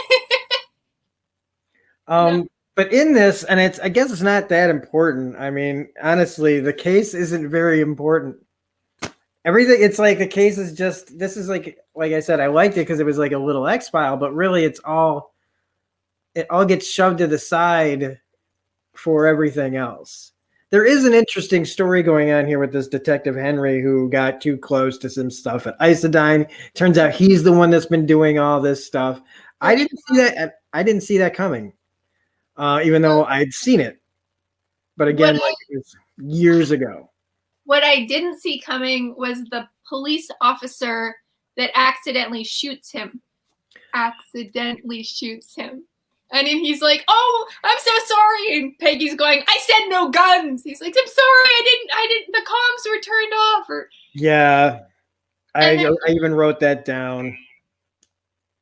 But in this, and I guess it's not that important. I mean, honestly, the case isn't very important. Everything, it's like the case is just, this is like I said, I liked it because it was like a little X-File, but really it all gets shoved to the side for everything else. There is an interesting story going on here with this Detective Henry who got too close to some stuff at Isodyne. Turns out he's the one that's been doing all this stuff. I didn't see that coming. Even though I'd seen it. But again, like it was years ago. What I didn't see coming was the police officer that accidentally shoots him. And then he's like, "Oh, I'm so sorry." And Peggy's going, "I said no guns." He's like, "I'm sorry, I didn't, the comms were turned off." Yeah. I even wrote that down.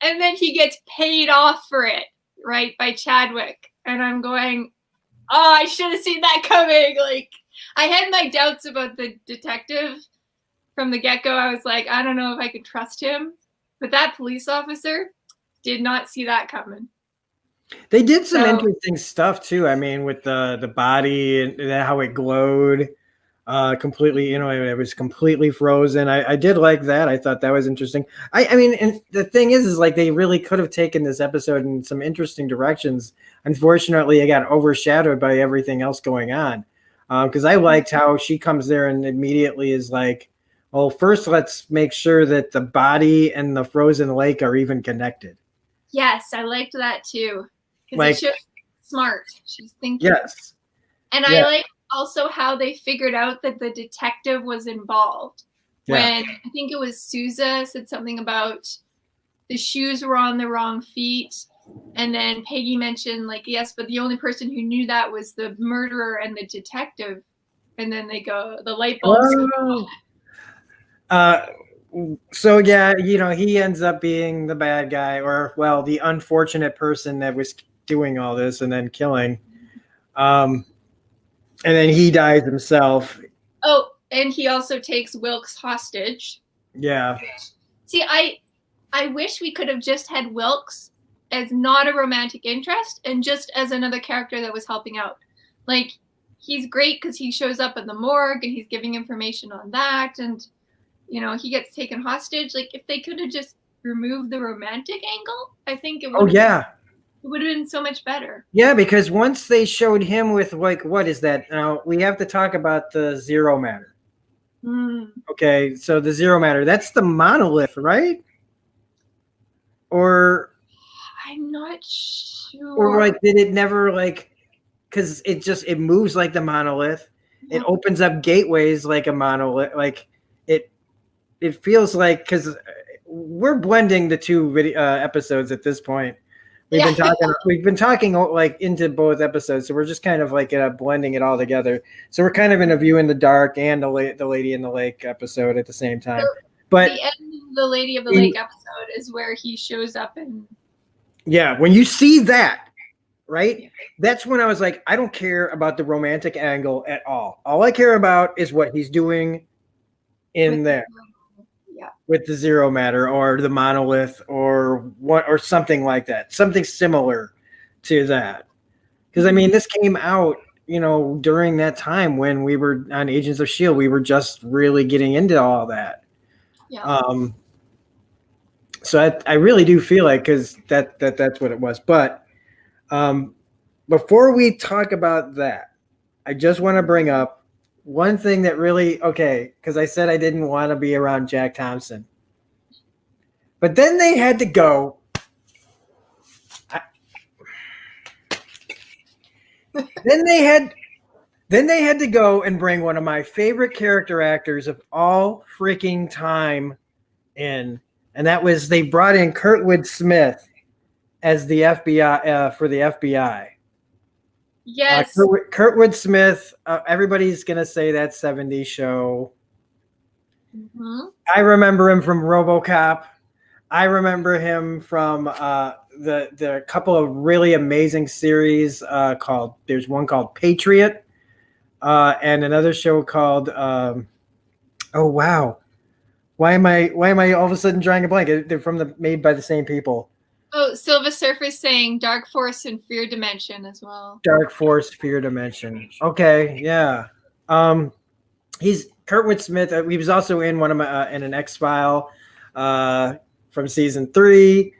And then he gets paid off for it, right, by Chadwick. And I'm going, "Oh, I should have seen that coming." Like, I had my doubts about the detective from the get-go. I was like, I don't know if I could trust him. But that police officer did not see that coming. They did some interesting stuff too. I mean, with the body and how it glowed completely, you know, it was completely frozen. I did like that. I thought that was interesting. I mean, and the thing is like they really could have taken this episode in some interesting directions. Unfortunately, it got overshadowed by everything else going on. Because I liked how she comes there and immediately is like, well, first let's make sure that the body and the frozen lake are even connected. Yes, I liked that too. Because Like, she's smart. She's thinking. Yes. And yeah. I like also how they figured out that the detective was involved. Yeah. When I think it was Sousa said something about the shoes were on the wrong feet. And then Peggy mentioned, like, yes, but the only person who knew that was the murderer and the detective. And then they go, the light bulbs. So, yeah, you know, he ends up being the bad guy, or, well, the unfortunate person that was doing all this and then killing. And then he dies himself. Oh, and he also takes Wilkes hostage. Yeah. See, I wish we could have just had Wilkes as not a romantic interest and just as another character that was helping out. Like, he's great because he shows up in the morgue and he's giving information on that, and you know, he gets taken hostage. Like, if they could have just removed the romantic angle, I think it would it would have been so much better. Yeah, because once they showed him with, like, what is that? Now we have to talk about the zero matter. Okay, so the zero matter, that's the monolith, right? Or I'm not sure. Or like, did it never, like, because it moves like the monolith. It opens up gateways like a monolith. Like it feels like, because we're blending the two episodes at this point. We've been talking like into both episodes, so we're just kind of like blending it all together. So we're kind of in a View in the Dark and the Lady in the Lake episode at the same time. But the end of the Lady of the Lake episode is where he shows up and. Yeah, when you see that, right? That's when I was like, I don't care about the romantic angle at all. All I care about is what he's doing in there. With the zero matter or the monolith or something like that. Something similar to that. Because I mean, this came out, during that time when we were on Agents of S.H.I.E.L.D., we were just really getting into all that. Yeah. So I really do feel like, because that's what it was. But before we talk about that, I just want to bring up one thing that really, okay, because I said I didn't want to be around Jack Thompson. But then they had to go. Then they had to go and bring one of my favorite character actors of all freaking time in, and that was, they brought in Kirkwood Smith as the FBI for the FBI. Yes. Kirkwood Smith. Everybody's gonna say that '70s show. Mm-hmm. I remember him from RoboCop. I remember him from the couple of really amazing series called. There's one called Patriot, and another show called. Oh wow, why am I all of a sudden drawing a blank? They're made by the same people. Oh, Silver Surfer saying Dark Force and Fear Dimension as well. Dark Force, Fear Dimension. Okay, yeah. He's Kirkwood Smith. He was also in one of my in an X-File from season 3.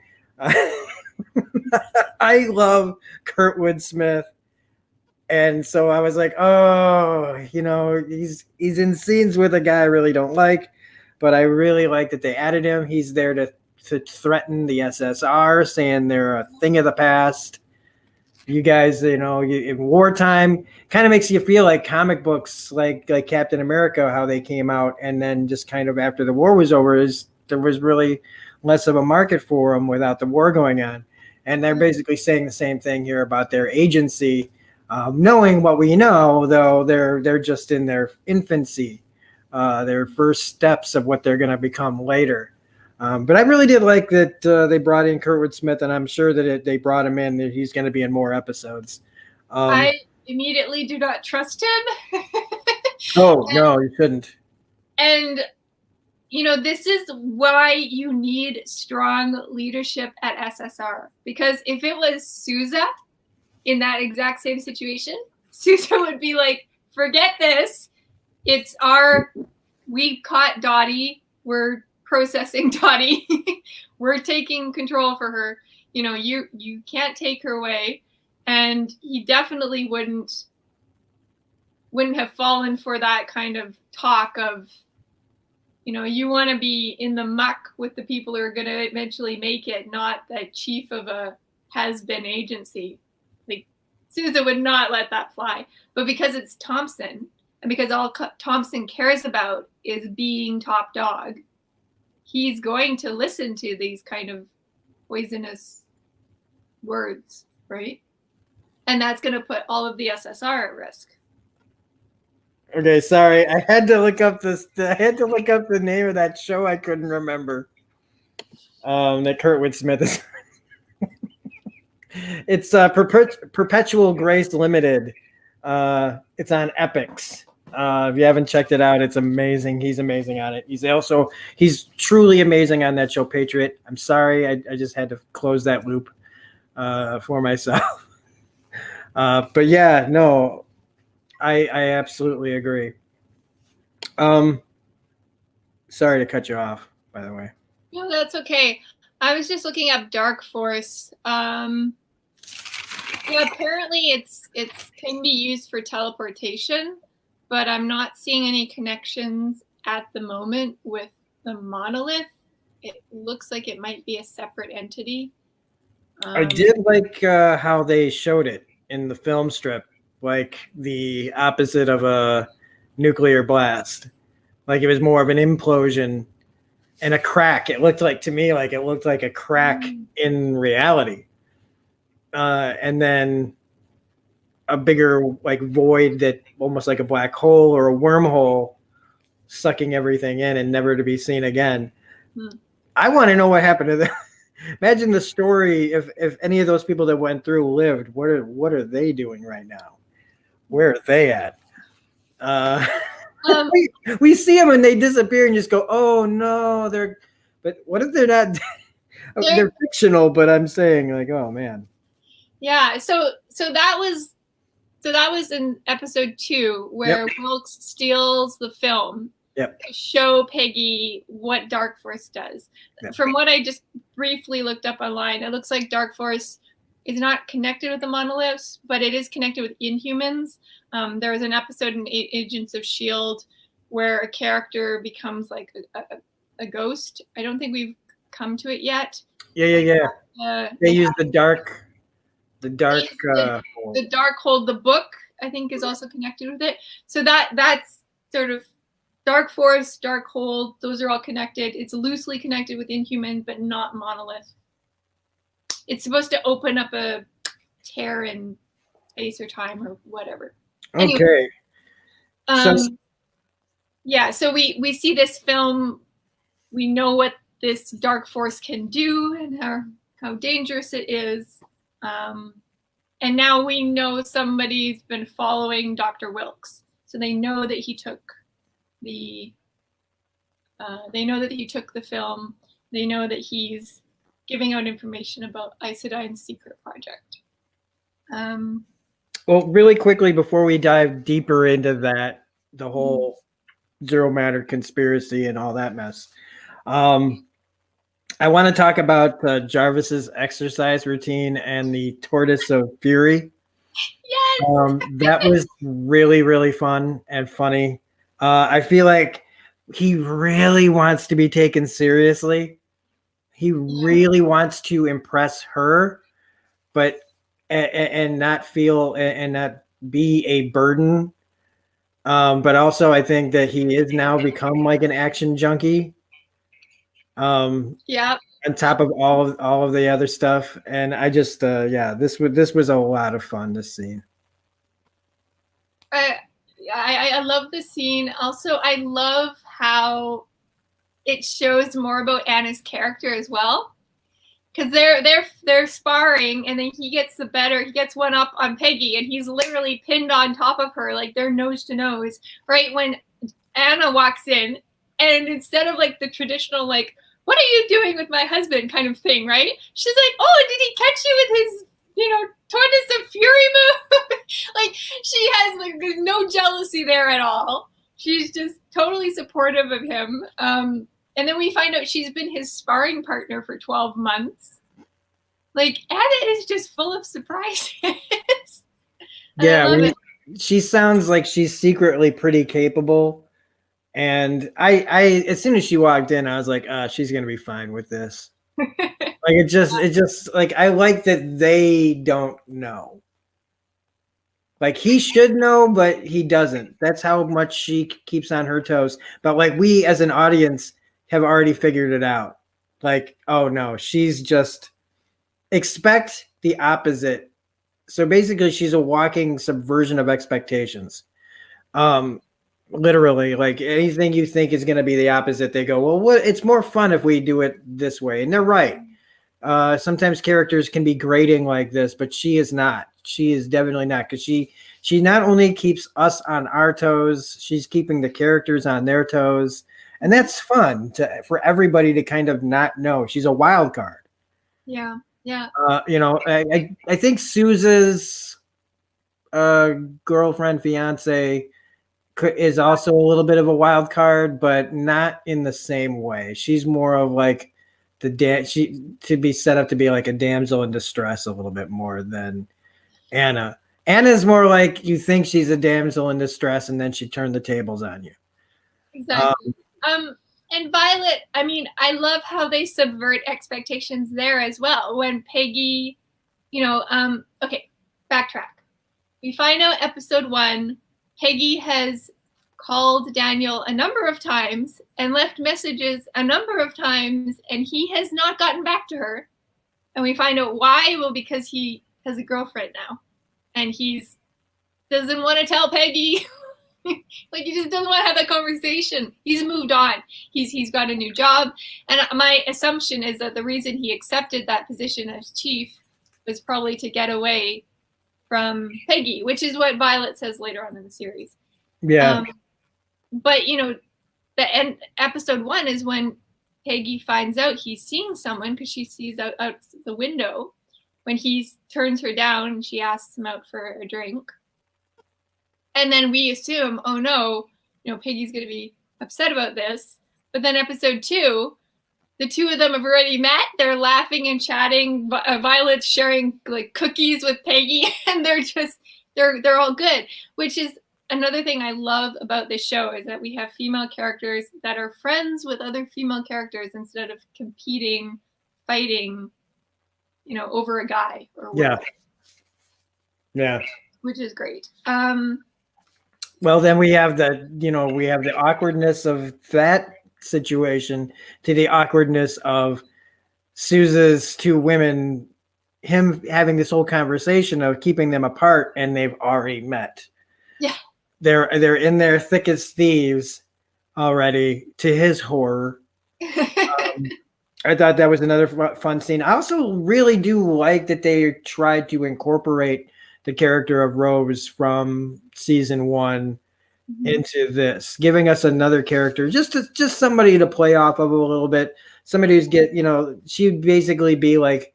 I love Kirkwood Smith, and so I was like, oh, he's in scenes with a guy I really don't like, but I really like that they added him. He's there to threaten the SSR, saying they're a thing of the past. You guys, in wartime, kind of makes you feel like comic books, like Captain America, how they came out, and then just kind of after the war was over, there was really less of a market for them without the war going on. And they're basically saying the same thing here about their agency, knowing what we know, though they're just in their infancy, their first steps of what they're going to become later. But I really did like that they brought in Kirkwood Smith, and I'm sure that they brought him in, that he's going to be in more episodes. I immediately do not trust him. Oh, no, you shouldn't. And, this is why you need strong leadership at SSR. Because if it was Sousa in that exact same situation, Sousa would be like, forget this. We caught Dottie. We're processing Dottie. We're taking control for her. You can't take her away. And he definitely wouldn't have fallen for that kind of talk of, you want to be in the muck with the people who are going to eventually make it, not the chief of a has-been agency. Like, Sousa would not let that fly. But because it's Thompson, and because all Thompson cares about is being top dog, he's going to listen to these kind of poisonous words, right? And that's going to put all of the SSR at risk. Okay, sorry. I had to look up the name of that show I couldn't remember. That Kirkwood Smith is. It's Perpetual Grace Limited. It's on Epix. If you haven't checked it out, it's amazing. He's amazing on it. He's truly amazing on that show, Patriot. I'm sorry, I just had to close that loop for myself. But yeah, no, I absolutely agree. Sorry to cut you off, by the way. No, that's okay. I was just looking up Dark Force. Apparently it can be used for teleportation, but I'm not seeing any connections at the moment with the monolith. It looks like it might be a separate entity. I did like how they showed it in the film strip, like the opposite of a nuclear blast. Like it was more of an implosion and a crack. It looked like a crack in reality. And then a bigger like void, that almost like a black hole or a wormhole, sucking everything in and never to be seen again. I want to know what happened to them. Imagine the story if any of those people that went through lived. What are they doing right now? Where are they at? We see them and they disappear and just go, oh no, but what if they're not? They're fictional, but I'm saying like, oh man. Yeah, so that was So that was in episode 2 where Wilkes steals the film to show Peggy what Dark Force does. From what I just briefly looked up online, it looks like Dark Force is not connected with the monoliths, but it is connected with Inhumans. There was an episode in Agents of S.H.I.E.L.D. where a character becomes like a ghost. I don't think we've come to it yet. Yeah. They use the dark the dark hold. The book, I think, is also connected with it. So that's sort of Dark Force, Dark Hold. Those are all connected. It's loosely connected with Inhuman, but not Monolith. It's supposed to open up a tear in space or time or whatever. Okay. Anyway, so we see this film. We know what this Dark Force can do and how dangerous it is. And now we know somebody's been following Dr. Wilkes. So they know that he took the film. They know that he's giving out information about Isodine's secret project. Well, really quickly before we dive deeper into that, the whole Zero Matter conspiracy and all that mess, I want to talk about Jarvis's exercise routine and the Tortoise of Fury. Yes. That was really, really fun and funny. I feel like he really wants to be taken seriously. He really wants to impress her, but and not feel and not be a burden. But also, I think that he is now become like an action junkie. On top of all of the other stuff, and I just this was a lot of fun to see. I love the scene. Also, I love how it shows more about Anna's character as well, because they're sparring, and then he gets one up on Peggy, and he's literally pinned on top of her, like they're nose to nose. Right when Anna walks in, and instead of like the traditional like, what are you doing with my husband kind of thing, right? She's like, oh, did he catch you with his, Tortoise of Fury move? Like, she has like no jealousy there at all. She's just totally supportive of him. And then we find out she's been his sparring partner for 12 months. Like, Anna is just full of surprises. She sounds like she's secretly pretty capable. And I as soon as she walked in, I was like, she's gonna be fine with this. Like it just like, I like that they don't know. Like he should know, but he doesn't. That's how much she keeps on her toes. But like we as an audience have already figured it out. Like, oh no, she's just expect the opposite. So basically she's a walking subversion of expectations. Literally, like anything you think is going to be the opposite, they go, well, it's more fun if we do it this way. And they're right. Sometimes characters can be grating like this, but she is not. She is definitely not, because she not only keeps us on our toes, she's keeping the characters on their toes. And that's fun for everybody to kind of not know. She's a wild card. Yeah. I think Sousa's girlfriend, fiance, is also a little bit of a wild card, but not in the same way. She's more of like to be set up to be like a damsel in distress a little bit more than Anna. Anna's more like you think she's a damsel in distress, and then she turned the tables on you. Exactly. And Violet, I mean, I love how they subvert expectations there as well. When Peggy, okay, backtrack. We find out episode 1, Peggy has called Daniel a number of times and left messages a number of times, and he has not gotten back to her. And we find out why. Well, because he has a girlfriend now, and he doesn't want to tell Peggy. Like, he just doesn't want to have that conversation. He's moved on. He's got a new job. And my assumption is that the reason he accepted that position as chief was probably to get away from Peggy, which is what Violet says later on in the series. Yeah. But, the end episode 1 is when Peggy finds out he's seeing someone, because she sees out the window when he turns her down and she asks him out for a drink. And then we assume, oh no, Peggy's going to be upset about this. But then episode 2, the two of them have already met. They're laughing and chatting. Violet's sharing like cookies with Peggy, and they're all good. Which is another thing I love about this show, is that we have female characters that are friends with other female characters instead of competing, fighting, over a guy or whatever. Yeah. Which is great. Well, then we have the awkwardness of that situation to the awkwardness of Sousa's two women, him having this whole conversation of keeping them apart, and they've already met. Yeah. They're in there thick as thieves already, to his horror. I thought that was another fun scene. I also really do like that they tried to incorporate the character of Rose from season 1 into this, giving us another character, just somebody to play off of a little bit. Somebody who's she'd basically be like,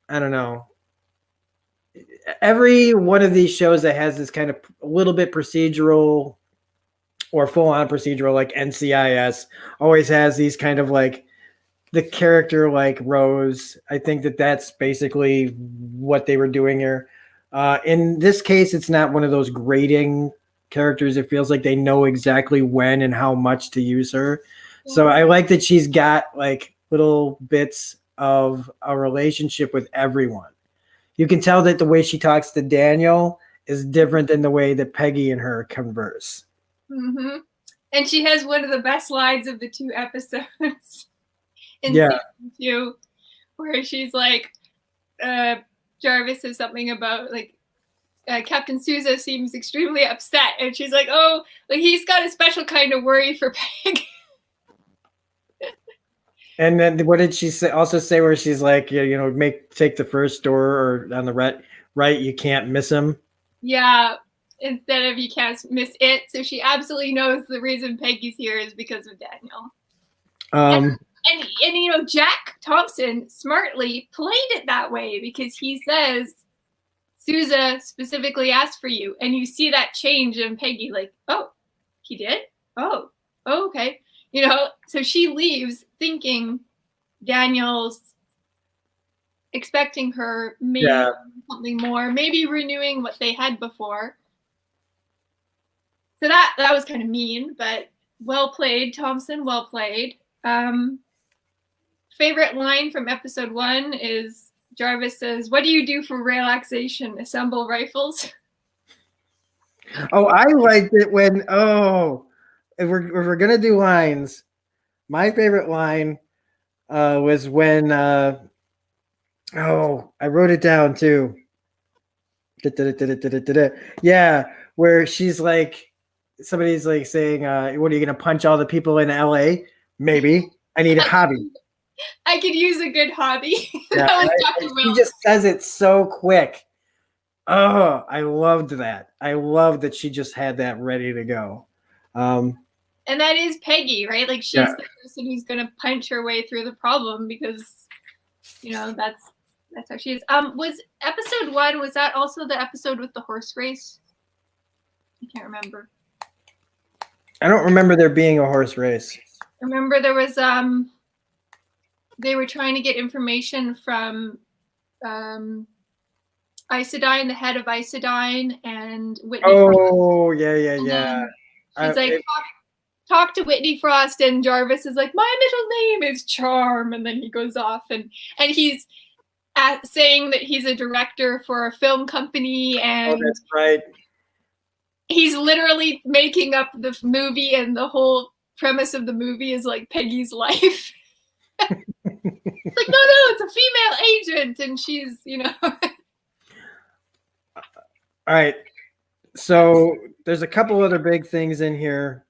I don't know. Every one of these shows that has this kind of a little bit procedural or full on procedural, like NCIS, always has these kind of like the character like Rose. I think that's basically what they were doing here. In this case, it's not one of those grating characters. It feels like they know exactly when and how much to use her. Yeah. So I like that she's got like little bits of a relationship with everyone. You can tell that the way she talks to Daniel is different than the way that Peggy and her converse. Mm-hmm. And she has one of the best lines of the 2 episodes in season 2, where she's like, Jarvis says something about like, Captain Sousa seems extremely upset, and she's like, oh, like he's got a special kind of worry for Peg. And then what did she say? Also say where she's like, take the first door, or on the right, you can't miss him. Yeah, instead of you can't miss it. So she absolutely knows the reason Peggy's here is because of Daniel. And Jack Thompson smartly played it that way, because he says, Sousa specifically asked for you, and you see that change in Peggy, like, oh, he did? Oh, okay. So she leaves thinking Daniel's expecting her, maybe something more, maybe renewing what they had before. So that was kind of mean, but well played, Thompson, well played. Favorite line from episode 1 is Jarvis says, what do you do for relaxation? Assemble rifles? Oh, I liked it when, if we're going to do lines, my favorite line was when, I wrote it down too. Yeah, where she's like, somebody's like saying, what are you going to punch all the people in LA? Maybe. I need a hobby. I could use a good hobby. Yeah, she just says it so quick. Oh, I loved that. I loved that she just had that ready to go. And that is Peggy, right? Like she's the person who's going to punch her way through the problem, because, that's how she is. Was episode 1, was that also the episode with the horse race? I can't remember. I don't remember there being a horse race. I remember there was, they were trying to get information from Isodyne, the head of Isodyne, and Whitney Frost. Yeah. She's like, talk to Whitney Frost, and Jarvis is like, my middle name is Charm, and then he goes off, and he's saying that he's a director for a film company, and that's right. He's literally making up the movie, and the whole premise of the movie is like Peggy's life. It's like, no, it's a female agent, and she's, All right. So there's a couple other big things in here.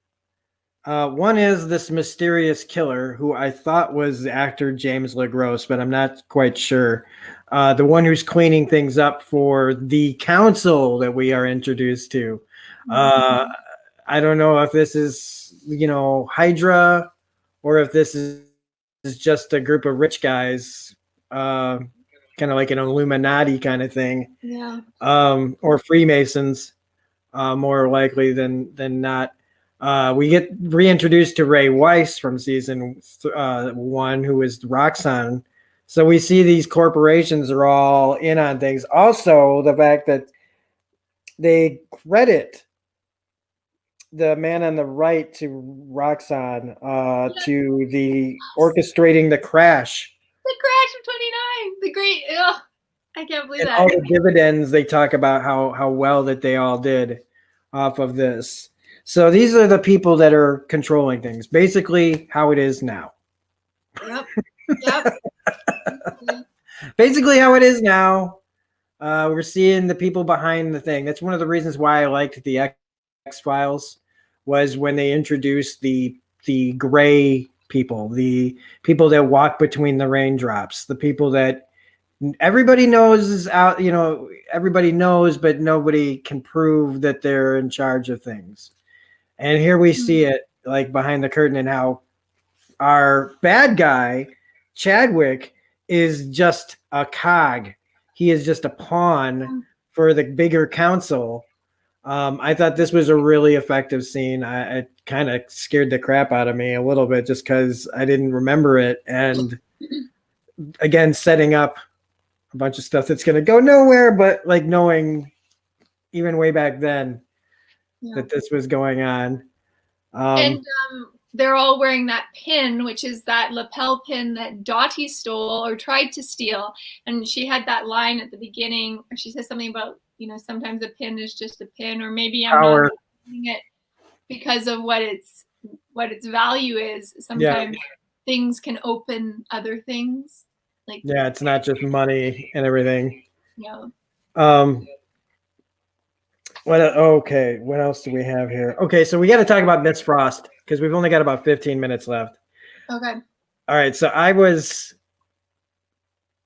One is this mysterious killer, who I thought was the actor James LaGrosse, but I'm not quite sure. The one who's cleaning things up for the council that we are introduced to. I don't know if this is, Hydra, or if this is just a group of rich guys, kind of like an Illuminati kind of thing. Yeah. Or Freemasons. more likely than not. We get reintroduced to Ray Weiss from season 1, who is Roxxon. So we see these corporations are all in on things. Also, the fact that they credit the man on the right to Roxxon to the orchestrating the crash. The crash of 29. The great. Ugh, I can't believe And that. all the dividends, they talk about how well that they all did off of this. So these are the people that are controlling things. Basically, how it is now. Yep. Yep. Basically, how it is now. We're seeing the people behind the thing. That's one of the reasons why I liked the X-Files, was when they introduced the gray people, the people that walk between the raindrops, the people that everybody knows is out, everybody knows, but nobody can prove that they're in charge of things. And here we see it like behind the curtain, and how our bad guy, Chadwick, is just a cog. He is just a pawn for the bigger council. I thought this was a really effective scene. It kind of scared the crap out of me a little bit just because I didn't remember it. And again, setting up a bunch of stuff that's going to go nowhere, but like knowing even way back then that this was going on. And they're all wearing that pin, which is that lapel pin that Dottie stole or tried to steal. And she had that line at the beginning, or she says something about, sometimes a pin is just a pin, or maybe I'm not using it because of what its value is. Sometimes things can open other things. Like it's not just money and everything. Yeah. What else do we have here? Okay, so we got to talk about Miss Frost because we've only got about 15 minutes left. Okay. All right, so I was,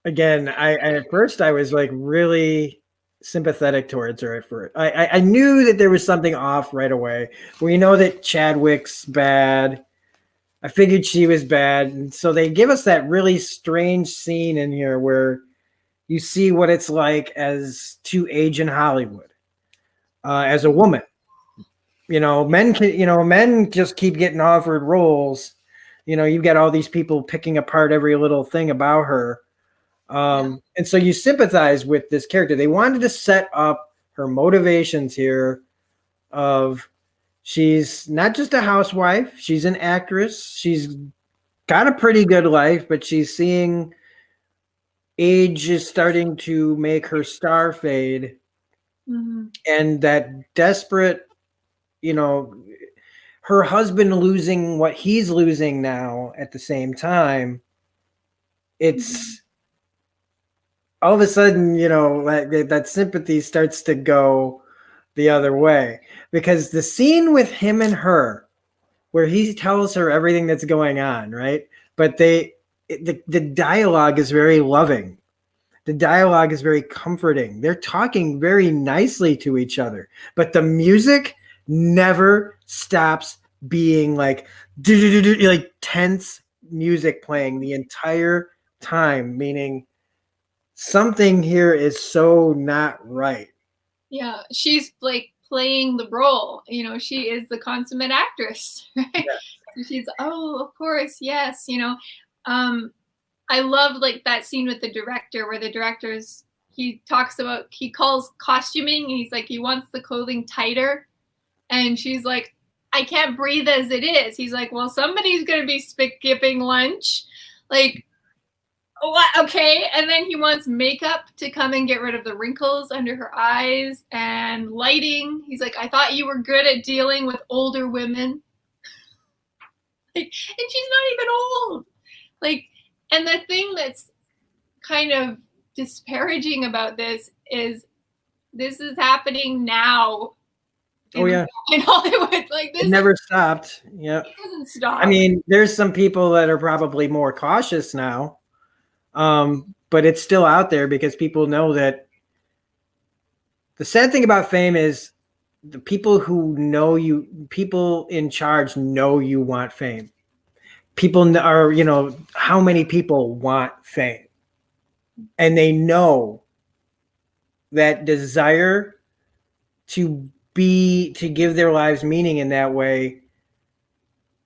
again, I at first I was like really sympathetic towards her at first. I knew that there was something off right away. We know that Chadwick's bad. I figured she was bad. And so they give us that really strange scene in here where you see what it's like as to age in Hollywood. As a woman, men just keep getting offered roles. You've got all these people picking apart every little thing about her. And so you sympathize with this character. They wanted to set up her motivations here of she's not just a housewife. She's an actress. She's got a pretty good life, but she's seeing age is starting to make her star fade. Mm-hmm. And that desperate, her husband losing what he's losing now at the same time, it's all of a sudden, that sympathy starts to go the other way. Because the scene with him and her, where he tells her everything that's going on, right? But the dialogue is very loving. The dialogue is very comforting. They're talking very nicely to each other, but the music never stops being like tense music playing the entire time, meaning something here is so not right. Yeah, she's like playing the role. She is the consummate actress, right? Yeah. She's, of course, yes. I love like that scene with the director where the director's, he calls costuming, and he's like, he wants the clothing tighter. And she's like, I can't breathe as it is. He's like, well, somebody's going to be skipping lunch. Like, what? Okay. And then he wants makeup to come and get rid of the wrinkles under her eyes and lighting. He's like, I thought you were good at dealing with older women. Like, and she's not even old. Like, and the thing that's kind of disparaging about this is happening now. In Hollywood. Like this. It never stopped. Yeah. It doesn't stop. I mean, there's some people that are probably more cautious now. But it's still out there because people know that the sad thing about fame is the people who know you, people in charge know you want fame. People are, how many people want fame, and they know that desire to to give their lives meaning in that way,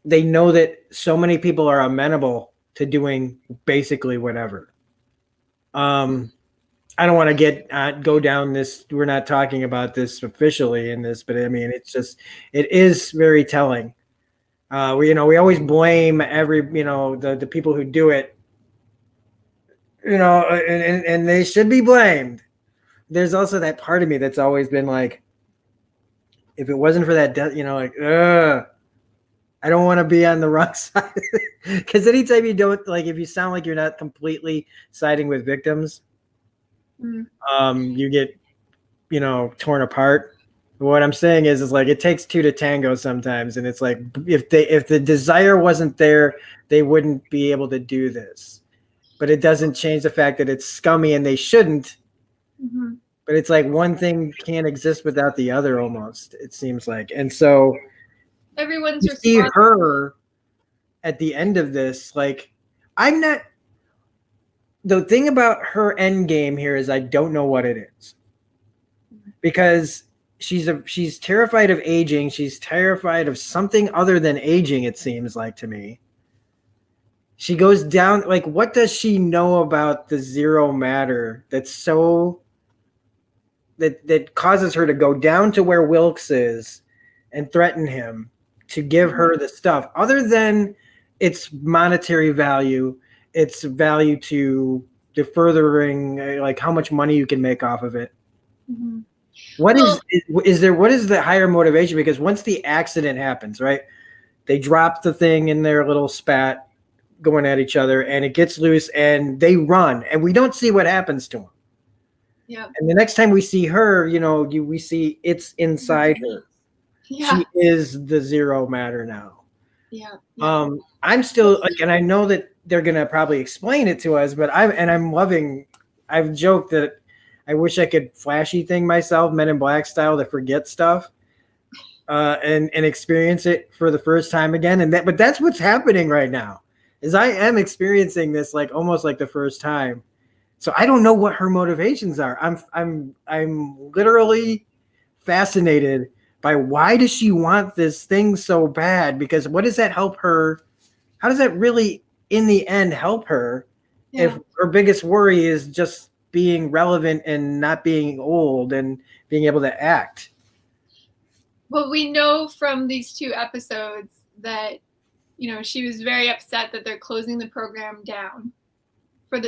they know that so many people are amenable to doing basically whatever. I don't want to go down this. We're not talking about this officially in this, but I mean, it is very telling. We always blame the people who do it, and they should be blamed. There's also that part of me that's always been like, if it wasn't for that death, I don't want to be on the wrong side. Because anytime you don't, like, if you sound like you're not completely siding with victims, you get, torn apart. What I'm saying is like, it takes two to tango sometimes. And it's like, if the desire wasn't there, they wouldn't be able to do this. But it doesn't change the fact that it's scummy and they shouldn't. Mm-hmm. But it's like one thing can't exist without the other almost, it seems like. And so everyone's you see her at the end of this, like, the thing about her end game here is I don't know what it is. Because she's terrified of aging. She's terrified of something other than aging, it seems like to me. She goes down, like, what does she know about the zero matter that's so that causes her to go down to where Wilkes is and threaten him to give her the stuff, other than its monetary value, its value to the furthering, like how much money you can make off of it. Mm-hmm. What is the higher motivation? Because once the accident happens, right, they drop the thing in their little spat going at each other and it gets loose and they run and we don't see what happens to them. Yeah. And the next time we see her, we see it's inside her. Yeah. She is the zero matter now. Yeah. I'm still like, and I know that they're gonna probably explain it to us, but I've joked that I wish I could flashy thing myself, Men in Black style, to forget stuff, and experience it for the first time again. But that's what's happening right now, is I am experiencing this like almost like the first time. So I don't know what her motivations are. I'm literally fascinated by why does she want this thing so bad? Because what does that help her? How does that really, in the end, help her? Yeah. If her biggest worry is just being relevant and not being old and being able to act. Well, we know from these two episodes that, she was very upset that they're closing the program down.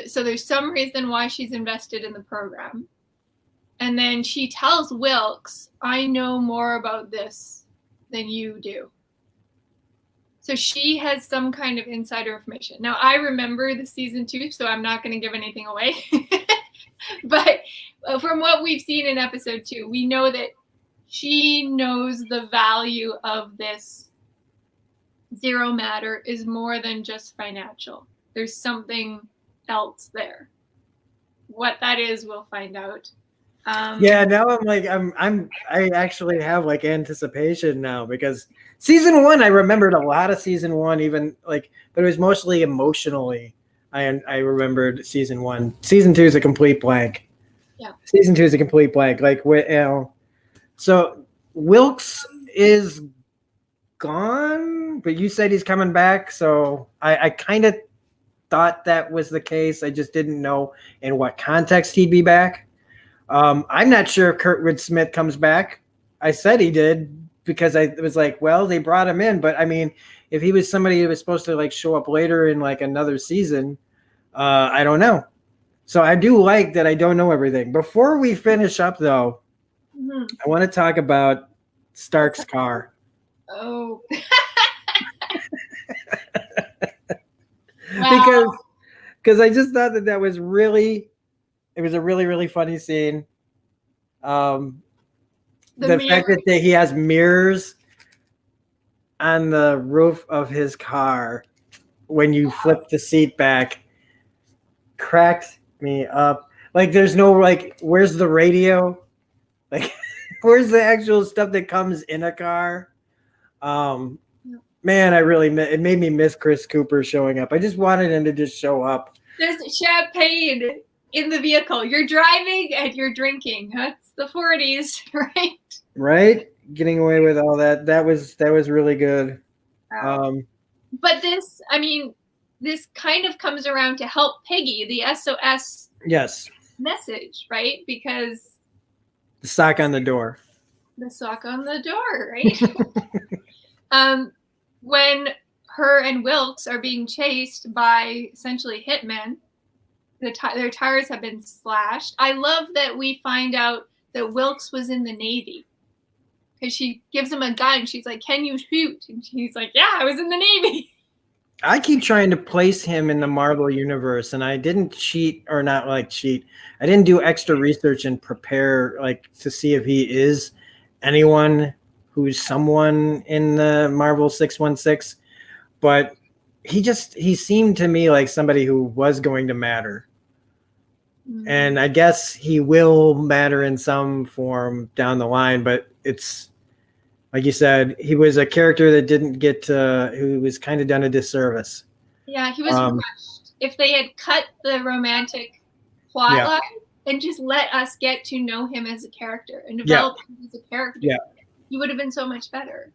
So there's some reason why she's invested in the program. And then she tells Wilkes, I know more about this than you do. So she has some kind of insider information. Now, I remember the season 2, so I'm not going to give anything away. But from what we've seen in episode 2, we know that she knows the value of this zero matter is more than just financial. There's something else there. What that is, we'll find out. Yeah, now I'm like I actually have like anticipation now, because season 1, I remembered a lot of season 1, even like, but it was mostly emotionally. I remembered season 1. Season 2 is a complete blank. Yeah. Season 2 is a complete blank. Like, so Wilkes is gone, but you said he's coming back, so I kind of thought that was the case. I just didn't know in what context he'd be back. I'm not sure if Kirkwood Smith comes back. I said he did because I was like, well, they brought him in, but I mean, if he was somebody who was supposed to like show up later in like another season, I don't know. So I do like that I don't know everything. Before we finish up, though, I want to talk about Stark's car. Oh. Wow. Because I just thought that was really, it was a really, really funny scene. The fact that he has mirrors on the roof of his car when you flip the seat back cracked me up. Like, there's no, like, where's the radio? Like, where's the actual stuff that comes in a car? Man, it made me miss Chris Cooper showing up. I just wanted him to just show up. There's champagne in the vehicle. You're driving and you're drinking. That's the 40s, right? Right? Getting away with all that. That was really good. But this, I mean, this kind of comes around to help Peggy, the SOS Yes. message, right? Because The sock on the door. the sock on the door, right? When her and Wilkes are being chased by essentially hitmen, their tires have been slashed. I love that we find out that Wilkes was in the Navy because she gives him a gun. She's like, "Can you shoot?" And he's like, "Yeah, I was in the Navy." I keep trying to place him in the Marvel universe, and I didn't cheat or not like cheat. I didn't do extra research and prepare like to see if he is anyone who's someone in the Marvel 616, but he seemed to me like somebody who was going to matter. And I guess he will matter in some form down the line, but it's like you said, he was a character that didn't get who was kind of done a disservice. Yeah, he was rushed. If they had cut the romantic plot line and just let us get to know him as a character and develop him as a character, he would have been so much better.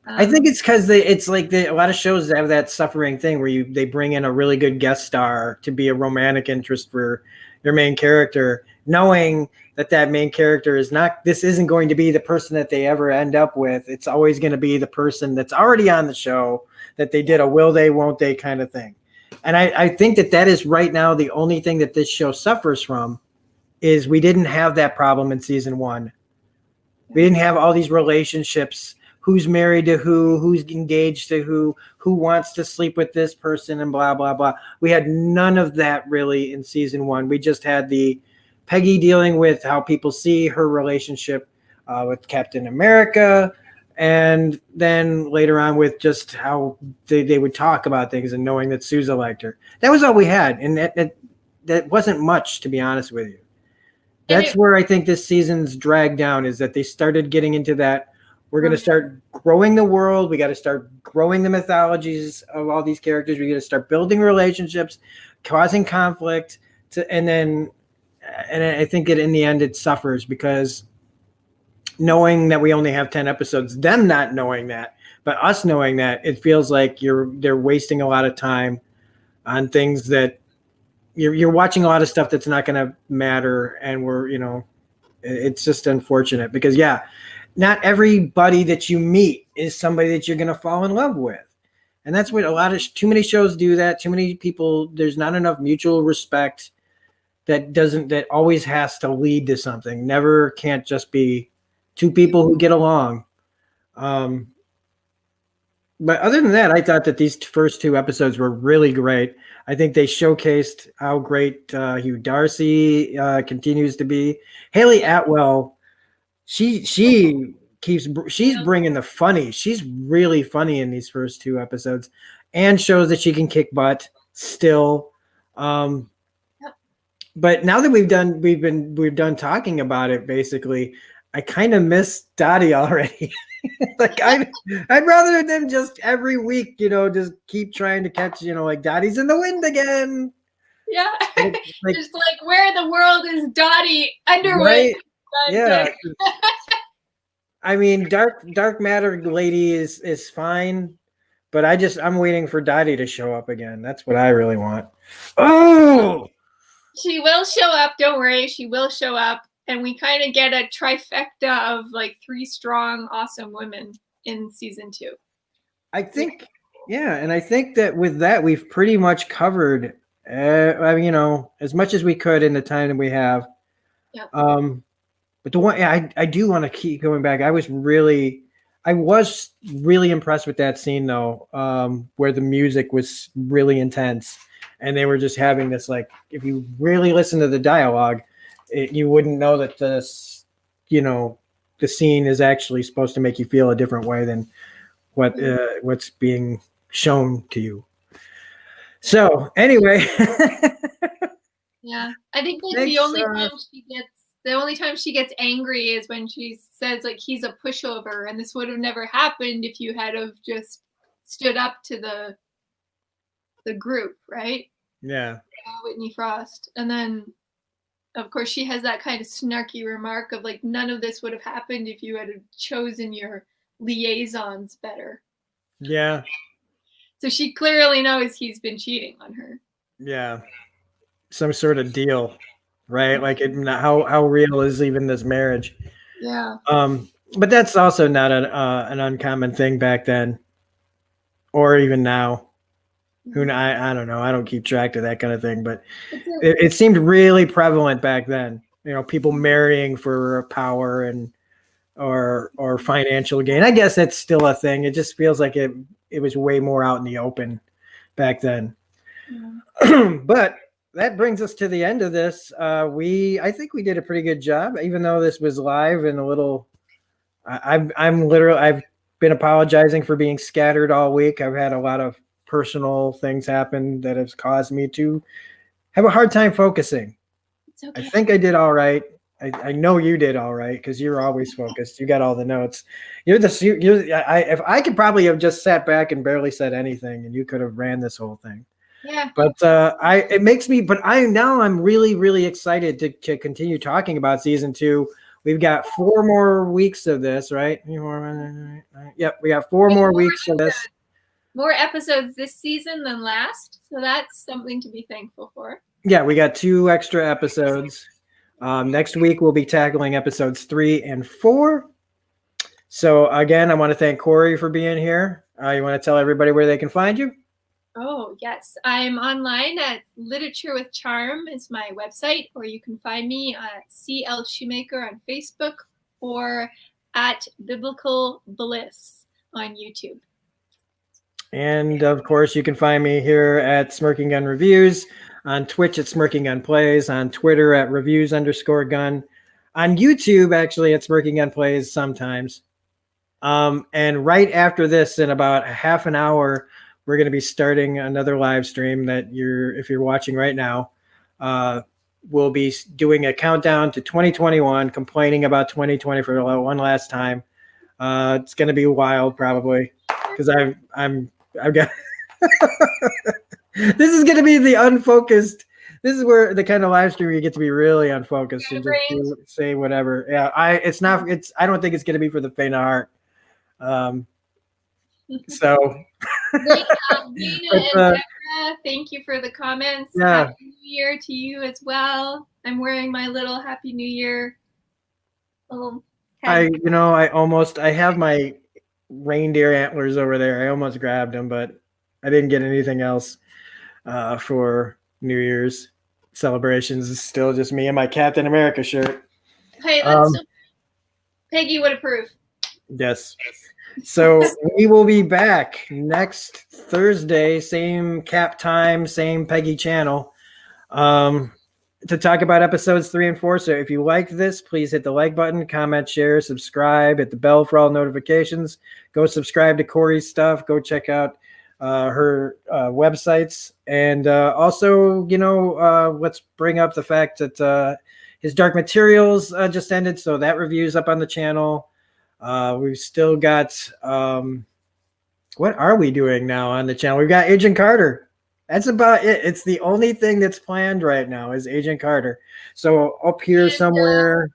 I think it's because it's like a lot of shows that have that suffering thing where they bring in a really good guest star to be a romantic interest for your main character, knowing that main character isn't going to be the person that they ever end up with. It's always going to be the person that's already on the show that they did a will they, won't they kind of thing. And I think that is right now the only thing that this show suffers from is we didn't have that problem in season 1. We didn't have all these relationships. Who's married to who's engaged to who wants to sleep with this person and blah, blah, blah. We had none of that really in season 1. We just had the Peggy dealing with how people see her relationship with Captain America. And then later on with just how they would talk about things and knowing that Sousa liked her. That was all we had. And that wasn't much, to be honest with you. That's where I think this season's dragged down, is that they started getting into that. We're going to start growing the world. We got to start growing the mythologies of all these characters. We got to start building relationships, causing conflict, and I think in the end it suffers because knowing that we only have 10 episodes, them not knowing that, but us knowing that, it feels like they're wasting a lot of time on things that you're watching a lot of stuff that's not going to matter, and it's just unfortunate because not everybody that you meet is somebody that you're going to fall in love with. And that's what too many shows do that. Too many people, there's not enough mutual respect that always has to lead to something. Never can't just be two people who get along. But other than that, I thought that these first 2 episodes were really great. I think they showcased how great Hugh Darcy continues to be. Haley Atwell, she's bringing the funny. She's really funny in these first 2 episodes, and shows that she can kick butt still. But now that we've done talking about it, basically, I kind of miss Dottie already. Like I'd rather them just every week, just keep trying to catch, like Dottie's in the wind again. Yeah, just like where the world is Dottie underway. Right? Yeah. I mean, dark matter lady is fine, but I'm waiting for Dottie to show up again. That's what I really want. Oh, she will show up. Don't worry, she will show up, and we kind of get a trifecta of like 3 strong, awesome women in season 2. I think, and I think that with that we've pretty much covered, as much as we could in the time that we have. Yep. But the one I do want to keep going back. I was really impressed with that scene though, where the music was really intense, and they were just having this, like, if you really listen to the dialogue, you wouldn't know that the scene is actually supposed to make you feel a different way than what's being shown to you. So anyway, yeah, I think like the only time she gets angry is when she says like he's a pushover, and this would have never happened if you had have just stood up to the group, right? Yeah. Whitney Frost, and then of course, she has that kind of snarky remark of like, none of this would have happened if you had chosen your liaisons better. Yeah. So she clearly knows he's been cheating on her. Yeah. Some sort of deal, right? Like how real is even this marriage? Yeah. But that's also not an uncommon thing back then, or even now. I don't know. I don't keep track of that kind of thing, but it seemed really prevalent back then. You know, people marrying for power and or financial gain. I guess that's still a thing. It just feels like it was way more out in the open back then. Yeah. But that brings us to the end of this. I think we did a pretty good job, even though this was live and a little. I've been apologizing for being scattered all week. I've had a lot of personal things happen that have caused me to have a hard time focusing. It's okay. I think I did all right. I know you did all right because you're always focused. You got all the notes. If I could probably have just sat back and barely said anything, and you could have ran this whole thing. Yeah. But it makes me. But I'm really, really excited to continue talking about season 2. We've got 4 more weeks of this, right? Yep, we got 4 more weeks of this. More episodes this season than last, so that's something to be thankful for. Yeah, we got 2 extra episodes. Next week we'll be tackling episodes 3 and 4. So again, I want to thank Corrie for being here. You want to tell everybody where they can find you? Oh, yes. I'm online at Literature with Charm is my website, or you can find me at CL Shoemaker on Facebook or at Biblical Bliss on YouTube. And of course, you can find me here at Smirking Gun Reviews, on Twitch at Smirking Gun Plays, on Twitter at reviews_gun, on YouTube actually at Smirking Gun Plays sometimes. And right after this, in about half an hour, we're going to be starting another live stream that if you're watching right now, we'll be doing a countdown to 2021, complaining about 2020 for one last time. It's going to be wild probably because I've got this is going to be the unfocused. This is where the kind of live stream you get to be really unfocused and just say whatever. Yeah, I don't think it's going to be for the faint of heart. So Dana and Deborah, thank you for the comments. Yeah. Happy New Year to you as well. I'm wearing my little Happy New Year little head. I have my reindeer antlers over there. I almost grabbed them, but I didn't get anything else for New Year's celebrations. It's still just me and my Captain America shirt. Hey, Peggy would approve. Yes. So we will be back next Thursday, same cap time, same Peggy channel, to talk about episodes 3 and 4. So if you like this, please hit the like button, comment, share, subscribe, hit the bell for all notifications. Go subscribe to Corrie's stuff. Go check out her websites. And also, let's bring up the fact that his Dark Materials just ended. So that review's up on the channel. We've still got, what are we doing now on the channel? We've got Agent Carter. That's about it. It's the only thing that's planned right now is Agent Carter. So up here somewhere,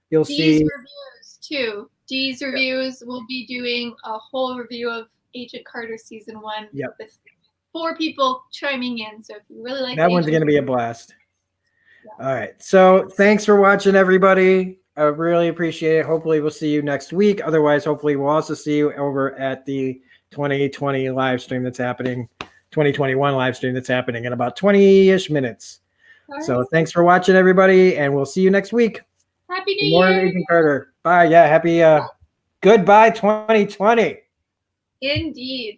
you'll see reviews too. Dee's reviews. We'll be doing a whole review of Agent Carter season 1 with 4 people chiming in. So if you really like that, one's going to be a blast. Yeah. All right. So thanks for watching, everybody. I really appreciate it. Hopefully we'll see you next week. Otherwise, hopefully we'll also see you over at the 2020 live stream that's happening, 2021 live stream that's happening in about 20-ish minutes. Right. So thanks for watching, everybody, and we'll see you next week. Happy New Year. Agent Carter. Bye. Yeah, happy goodbye 2020. Indeed.